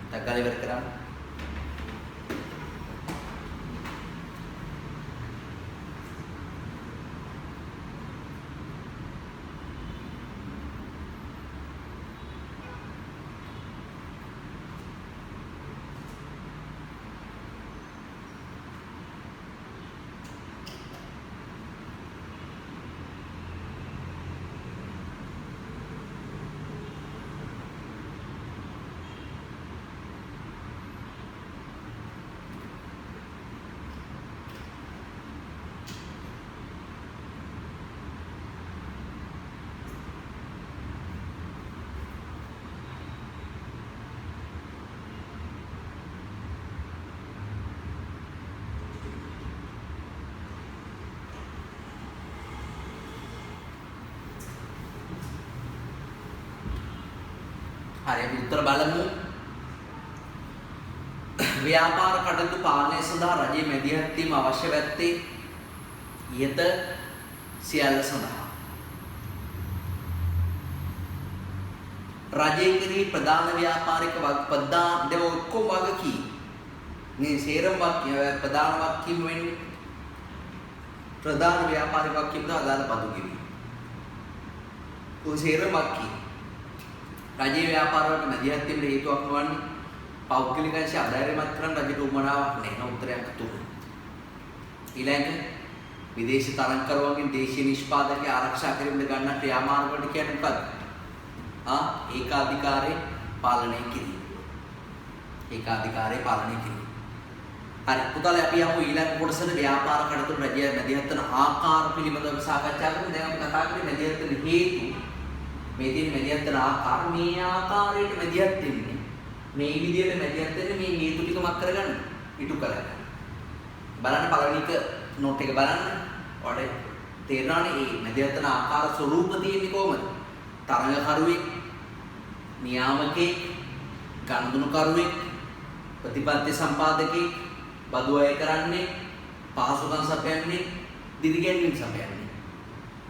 ටක් ගාලා ඉවර කරා හරි අපි උත්තර බලමු ව්‍යාපාර කටයුතු පාලනය සඳහා රජයේ මැදිහත් වීම අවශ්‍ය වැත්තේ ඉහත සියල්ල සඳහා රජයේ කෙරෙහි ප්‍රධාන ව්‍යාපාරික පද්ධාන දෙව ඔක්කොම වගකී මේ සේරම ප්‍රධාන වගකීම් වෙන්නේ ප්‍රධාන ව්‍යාපාරික වගකීම් දා අදාළ පදු කිවි ඔය සේරම වගකී රජයේ ව්‍යාපාරවලට මැදිහත් වීමට හේතුවක් නොවන්නේ පෞද්ගලික අංශය අධෛර්යමත් කරන රජට උවමනාවක් නැහැ. උත්තරයක් තුන. ඊළඟ විදේශී තරංකරුවන්ගෙන් දේශීය නිෂ්පාදකයන් ආරක්ෂා කිරීමට ගන්න ක්‍රියාමාර්ග වලට කියන්නේ මොකක්ද? ඒකාධිකාරය පාලනය කිරීම. ඒකාධිකාරය පාලනය කිරීම. හරි පුතාලා අපි යමු ඊළඟ කොටසට ව්‍යාපාර කටයුතු රජය මැදිහත් වන ආකාර පිළිබඳව සාකච්ඡා කරමු. දැන් අපි කතා කරන්නේ මැදිහත් වෙන හේතු මේ තියෙන මැදිහත් වෙන ආකාර මේ ආකාරයට මැදිහත් වෙන්නේ මේ විදිහට මැදිහත් වෙන්නේ මේ හේතු ටික මක් කරගන්න ඉටු කරගන්න බලන්න පළවෙනි එක නෝට් එක බලන්න ඔයාලට තේරෙනවනේ මේ මැදිහත් වෙන ආකාර ස්වරූප තියෙන්නේ කොහොමද තරඟකරුවෙක් නියාමකෙක් ගනුදෙනුකරුවෙක් ප්‍රතිපත්ති සම්පාදකෙක් බදු අය කරන්නේ පහසුකම් සපයන්නේ දිවිගැන්වීම් සපයන්නේ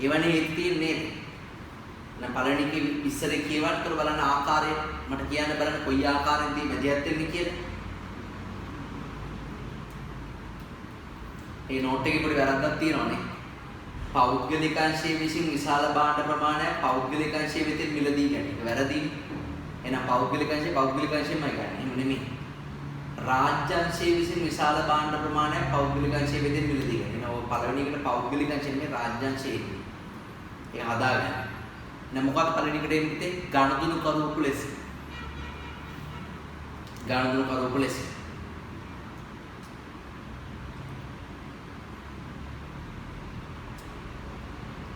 එවැනි හේතු තියෙන්නේ දැන් පළවෙනි එකේ ඉස්සරේ කියවන්න තොර බලන්න ආකාරය මට කියන්න බලන්න කොයි ආකාරයෙන්ද මැදිහත් වෙන්නේ කියලා. මේ නෝට් එකේ පොඩි වැරද්දක් තියෙනවානේ. පෞද්ගලික අංශයේ විසින් විශාල භාණ්ඩ ප්‍රමාණයක් පෞද්ගලික අංශයේ වෙතින් මිලදී ගැනීම. ඒක වැරදිනේ. එහෙනම් පෞද්ගලික අංශයෙන්මයි ගන්න. එහෙම නෙමෙයි. රාජ්‍ය අංශයේ විසින් විශාල භාණ්ඩ ප්‍රමාණයක් පෞද්ගලික අංශයේ වෙතින් මිලදී ගැනීම. එහෙනම් ඔය පළවෙනි එකට පෞද්ගලික අංශය නෙමෙයි රාජ්‍ය අංශය. ඒක හදාගන්න. දැන් මොකක්ද පළවෙනි එකට එන්නේ ගනුදෙනුකරුවෙකු ලෙස. ගනුදෙනුකරුවෙකු ලෙස.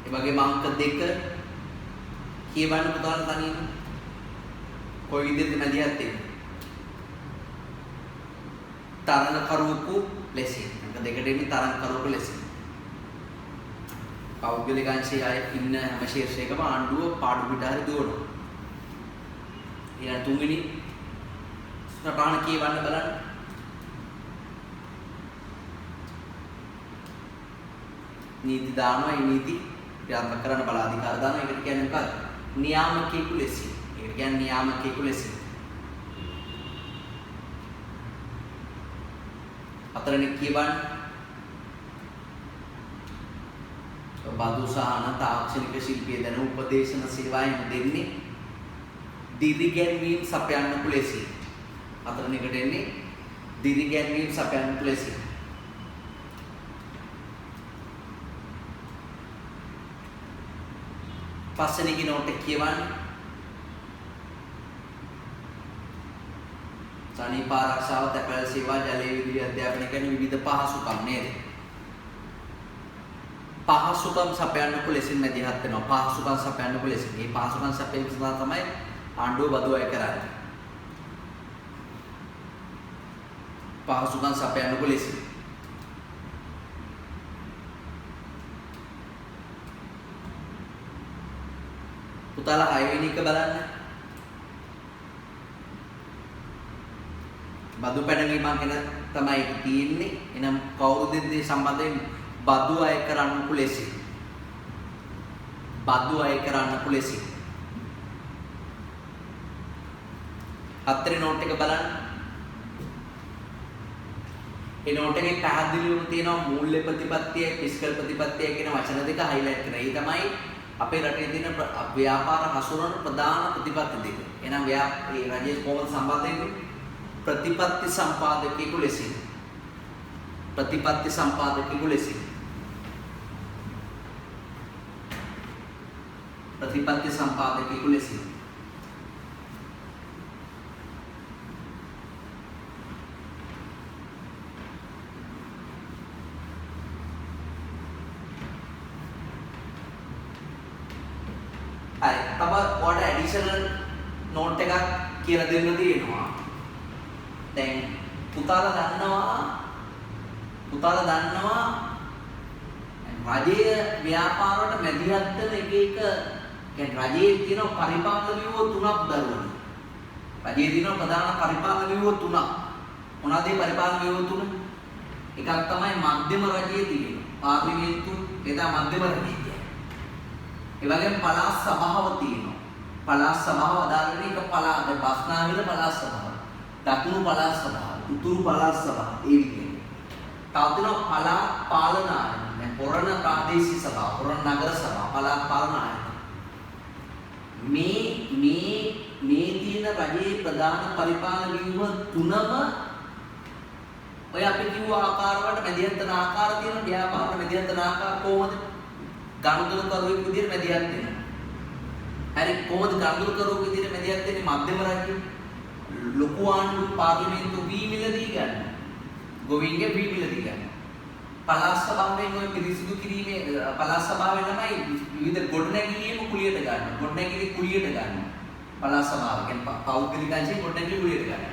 ඒ වගේම අංක 2 කියවන්න පුතාලා තනියම කොයි විදිහට මැදිහත් වෙන්නේ? තරඟකරුවෙකු ලෙස. අංක 2ට එන්නේ තරඟකරුවෙකු ලෙස. පෞද්ගලික අංශයේ අය ඉන්න හැම ශීර්ෂයකම ආණ්ඩුව පාඩු පිට හරි දුවනවා. ඊළඟ තුන්වෙනි සටහන කියවන්න බලන්න. නීති දානවා. ඒ නීති ක්‍රියාත්මක කරන්න බල අධිකාර දානවා. ඒකට කියන්නේ මොකක්ද? නියාමකයෙකු ලෙසින්. ඒකට කියන්නේ නියාමකයෙකු ලෙසින්. හතරෙනි කියවන්නේ බදු සහන තාක්ෂණික ශිල්පීය දැන උපදේශන සේවාවෙන් දෙන්නේ දිරිගැන්වීම් සපයන්න ලෙසින්. හතරෙනිකට එන්නේ දිරිගැන්වීම් සපයන්න ලෙසින්. පස්වෙනි කිනෝට කියවන්නේ සනීප ආරක්ෂාව, තැපැල් සේවා, ජලය විදුලි අධ්‍යාපනය කියන විවිධ පහසුකම් නේද? පහසුකම් සපයන්න ලෙසින් මැදිහත් වෙනවා. පහසුකම් සපයන්න ලෙසින්. මේ පහසුකම් සපයීම සඳහා තමයි ආණ්ඩුව බදු අය කරන්නේ. පහසුකම් සපයන්න ලෙසින්. පුතාලා 6 වෙනි එක බලන්න. බදු පැනවීමක් ගැන තමයි තියෙන්නේ. එනම් කවුරුද මේ සම්බන්ධයෙන් බදු අය කරන්න ලෙසින්. බදු අය කරන්න ලෙසින්. හතරේ නෝට් එක බලන්න. ඒ නෝට් එකේ පැහැදිලිවම තියෙනවා මූල්‍ය ප්‍රතිපත්තිය, ෆිස්කල් ප්‍රතිපත්තිය කියන වචන දෙක highlight කරලා. ඒ තමයි අපේ රටේ තියෙන ව්‍යාපාර හසුරවන ප්‍රධාන ප්‍රතිපත්ති දෙක. එහෙනම් මේ රජයේ කොහොමද සම්බන්ධ වෙන්නේ? ප්‍රතිපත්ති සම්පාදකයෙකු ලෙසින්. ප්‍රතිපත්ති සම්පාදකයෙකු ලෙසින්. ප්‍රතිපත්ති සම්පාදකයෙකු ලෙසින්. තව ඔයාලට ඇඩිෂනල් නෝට් එකක් කියලා දෙන්න තියෙනවා. දැන් පුතාලා දන්නවා රජයේ ව්‍යාපාරවලට මැදිහත් වෙන එක කියන්නේ රජයේ තියෙන පරිපාලන ව්‍යුහ තුනක් දරුවනේ. රජයේ තියෙන ප්‍රධාන පරිපාලන ව්‍යුහ තුනක්. මොනවාද මේ පරිපාලන ව්‍යුහ තුන? එකක් තමයි මධ්‍යම රජයේ තියෙන පාර්ලිමේන්තු එදා මධ්‍යම රජයේ. ඒ වගේම පළාත් සභාව තියෙනවා. පළාත් සභාව අදාළ වෙන එක පළාත් බස්නාහිර පළාත් සභාව. දකුණු පළාත් සභාව, උතුරු පළාත් සභාව ඒ විදිහට. තව තියෙනවා පළාත් පාලන ආයතන. දැන් පොරණ ප්‍රාදේශීය සභාව, පොරණ නගර සභාව, පළාත් පාලන ආයතන. මේ තියෙන රජයේ ප්‍රධාන පරිපාලන ව්‍යුහ තුනම ඔය අපි කිව්ව ආකාරවලට මැදිහත් වෙන ආකාර තියෙන ව්‍යාපාරවල මැදිහත් වෙන ආකාර කොහොමද? ගනුදෙනු කරුවෙක් විදිහට මැදිහත් වෙනවා. හරි කොහොමද ගනුදෙනු කරුවෙක් විදිහට මැදිහත් වෙන්නේ? මධ්‍යම රජයේ ලොකු ආණ්ඩු පාර්ලිමේන්තු වී මිලදී ගන්න. ගොවීන්ගේ වී මිලදී ගන්න. පළාත් සභාවෙන් ඔය පිරිසිදු කිරීමේ පළාත් සභාවෙන් තමයි විවිධ ගොඩනැගිලිම කුලියට ගන්න. ගොඩනැගිලි කුලියට ගන්න. පළාත් සභාව කියන්නේ පෞද්ගලික අංශයෙන් ගොඩනැගිලි කුලියට ගන්න.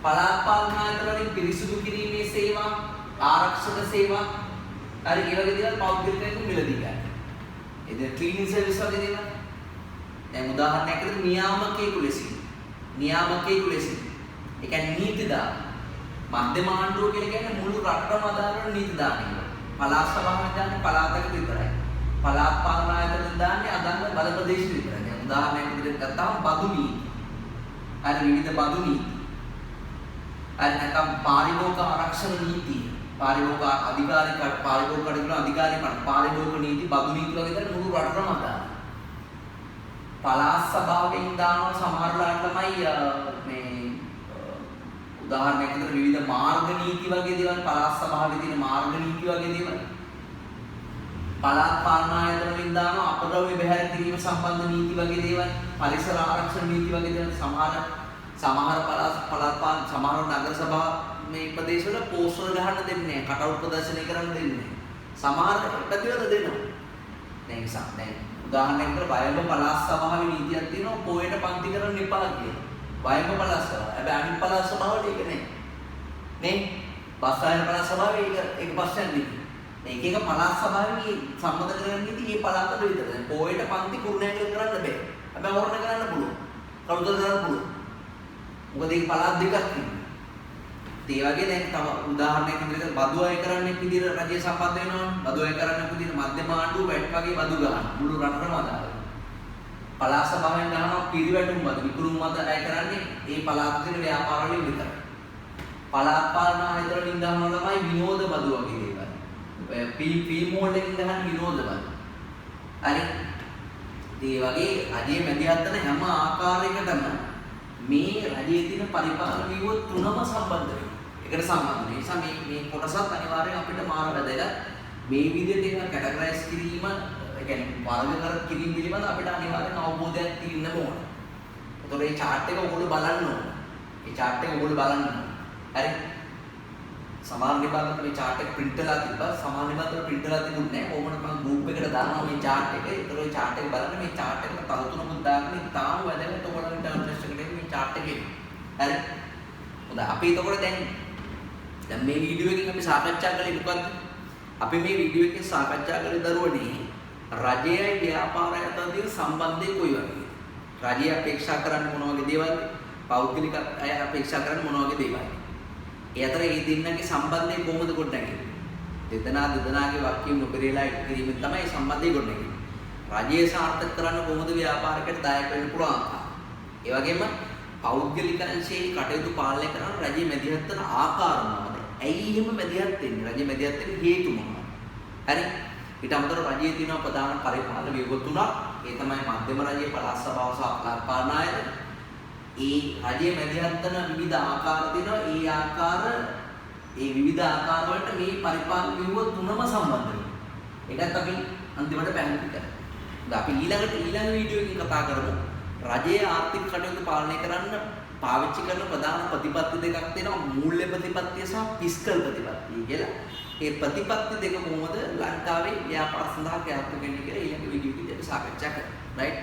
පළාත් පාලන ආයතන වලින් පිරිසිදු කිරීමේ සේවා, ආරක්ෂක සේවා හරි ඒ වගේ දේවල් පෞද්ගලිකයෙකු මිලදී ගන්න. ඒ ක්ලීනින් සර්විස් වගේ දේවල්. දැන් උදාහරණයක් විදිහට නියාමකයෙකු ලෙසින්. නියාමකයෙකු ලෙසින්. ඒ කියන්නේ නීති දාන. මධ්‍යම ආණ්ඩුව කියලා කියන්නේ මුළු රටම අදාළ වෙන නීති දාන. පළාත් සභාවෙන් දාන්නේ පළාතකට විතරයි. පළාත් පාලන ආයතනෙන් දාන්නේ අදාළ බල ප්‍රදේශ විතරයි. දැන් උදාහරණයක් විදිහට ගත්තාම බදු නීති. හරි විවිධ බදු නීති. හරි නැත්නම් පාරිභෝගික ආරක්ෂණ නීතිය. පාරිභෝගික අධිකාරී පාරිභෝගික කටයුතු අධිකාරී පාරිභෝගික නීති, බදු නීති වගේ දේවල් මුළු රටම අදාළ. පළාත් සභාවෙන් දානවා සමහරලාට තමයි මේ උදාහරණයක් විදිහට විවිධ මාර්ග නීති වගේ දේවල් පළාත් සභාවේ තියෙන මාර්ග නීති වගේ දේවල්. පළාත් පාලන ආයතන වලින් දානවා අපද්‍රව්‍ය බැහැර කිරීම සම්බන්ධ නීති වගේ දේවල්, පරිසර ආරක්ෂණ නීති වගේ දේවල්. සමහර පළාත් පාලන සමහර නගර සභා මේ ප්‍රදේශවල පෝස්ටර් ගහන්න දෙන්නේ නැහැ, කටවුට් ප්‍රදර්ශනය කරන්න දෙන්නේ නැහැ. සමහර ප්‍රතිවද දෙනවා. දැන් උදාහරණයක් විදිහට වයඹ පළාත් සභාවේ නීතියක් තියෙනවා පොයට පන්ති කරන්න එපා කියලා. වයඹ පළාත් සභාව. හැබැයි අනිත් පළාත් සභාවල ඒක නැහැ. නේ? බස්නාහිර පළාත් සභාවේ ඒක ප්‍රශ්නයක් නෙමෙයි. මේක එක පළාත් සභාවේ සම්මත කරගෙන නීති මේ පළාතට විතරයි. දැන් පොයට පන්ති කුරුණෑගල කරන්න බෑ. හැබැයි වරණ කරන්න පුළුවන්. කවුරුද කරන්න පුළුවන්. මොකද මේ පළාත් දෙකක් තියෙනවා. ඒ වගේ දැන් තව උදාහරණයක් විදිහට බදු අය කරන්නේ විදිහට රජය සම්බන්ධ වෙනවනේ. බදු අය කරන්නේ විදිහට මධ්‍යම ආණ්ඩුව වැට් වගේ බදු ගන්න. මුළු රටටම අදාළ. පළාත් සභාවෙන් ගන්නවා පිරිවැටුම් බදු. විකුණුම් මත අය කරන්නේ ඒ පළාත් දෙන ව්‍යාපාර වලින් විතරයි. පළාත් පාලන ආයතන වලින් ගන්නවා තමයි විනෝද බදු වගේ දේවල්. පී මෝල් එකකින් ගන්න විනෝද බදු. හරි. ඒ වගේ රජයේ මැදිහත් වෙන හැම ආකාරයකටම මේ රජයේ තියෙන පරිපාලන ව්‍යුහ තුනම සම්බන්ධ වෙනවා. ඒකට සම්බන්ධ. ඒ නිසා මේ කොටසත් අනිවාර්යෙන් අපිට මාර වැදගත්. මේ විදිහට ඒක කැටගරයිස් කිරීම, ඒ කියන්නේ වර්ග කර කිරීම පිළිබඳ අපිට අනිවාර්යෙන් අවබෝධයක් තියෙන්න ඕන. ඒතකොට මේ chart එක ඔයගොල්ලෝ බලන්න ඕන. මේ chart එක ඔයගොල්ලෝ බලන්න ඕන. හරි. සමාන නිබන්ධන මේ chart එක print කරලා තිබ්බා. සමාන නිබන්ධන print කරලා තිබුණේ නැහැ. කොහොමද මම group එකට දානවා මේ chart එක. ඒතකොට මේ chart එක බලන්න මේ chart එක තව තුනක් දාගෙන තාම වැදගත් ඔයගොල්ලෝ ඉන්ටර්නෙට් එකට මේ chart එකේ. හරි. හොඳයි. අපි එතකොට දැන් මේ වීඩියෝ එකකින් අපි සාකච්ඡා කළේ මොකද්ද? අපි මේ වීඩියෝ එකෙන් සාකච්ඡා කළේ දරුවනේ රජයයි ව්‍යාපාරය අතර තියෙන සම්බන්ධය කොයි වගේද? රජය අපේක්ෂා කරන්නේ මොන වගේ දේවල්ද? පෞද්ගලික අය අපේක්ෂා කරන්නේ මොන වගේ දේවල්ද? ඒ අතර මේ දෙන්නගේ සම්බන්ධය කොහොමද ගොඩනැගෙන්නේ? දෙදෙනාගේ වාක්‍යය නොපෙරේලා ඉදිරීමෙන් තමයි සම්බන්ධය ගොඩනැගෙන්නේ. රජය සාර්ථක කරන්න කොහොමද ව්‍යාපාරයකට දායක වෙන්න පුළුවන්? ඒ වගේම පෞද්ගලික අංශයේ කටයුතු පාලනය කරන රජයේ මැදිහත් වෙන ආකාර මොනවද? ඇයි එහෙම මැදිහත් වෙන්නේ? රජයේ මැදිහත් වෙන හේතු මොනවද? හරි. ඊට අමතරව රජයේ තියෙන ප්‍රධාන පරිපාලන ව්‍යුහ තුනක්. ඒ තමයි මධ්‍යම රජය, පළාත් සභාව සහ පළාත් පාලන ආයතන. ඒ රජයේ මැදිහත් වෙන විවිධ ආකාර තියෙනවා. ඒ විවිධ ආකාර වලට මේ පරිපාලන ව්‍යුහ තුනම සම්බන්ධ වෙනවා. ඒකත් අපි අන්තිමට පැහැදිලි කරමු. අපි ඊළඟ වීඩියෝ එකකින් කතා කරමු. රජයේ ආර්ථික කටයුතු පාලනය කරන්න පාවිච්චි කරන ප්‍රධාන ප්‍රතිපත්ති දෙකක් තියෙනවා. මූල්‍ය ප්‍රතිපත්තිය සහ ෆිස්කල් ප්‍රතිපත්තිය කියලා. මේ ප්‍රතිපත්ති දෙක කොහොමද ලංකාවේ ව්‍යාපාර සඳහා ක්‍රියාත්මක වෙන්නේ කියලා ඊළඟ වීඩියෝ එකේදී අපි සාකච්ඡා කරමු. රයිට්?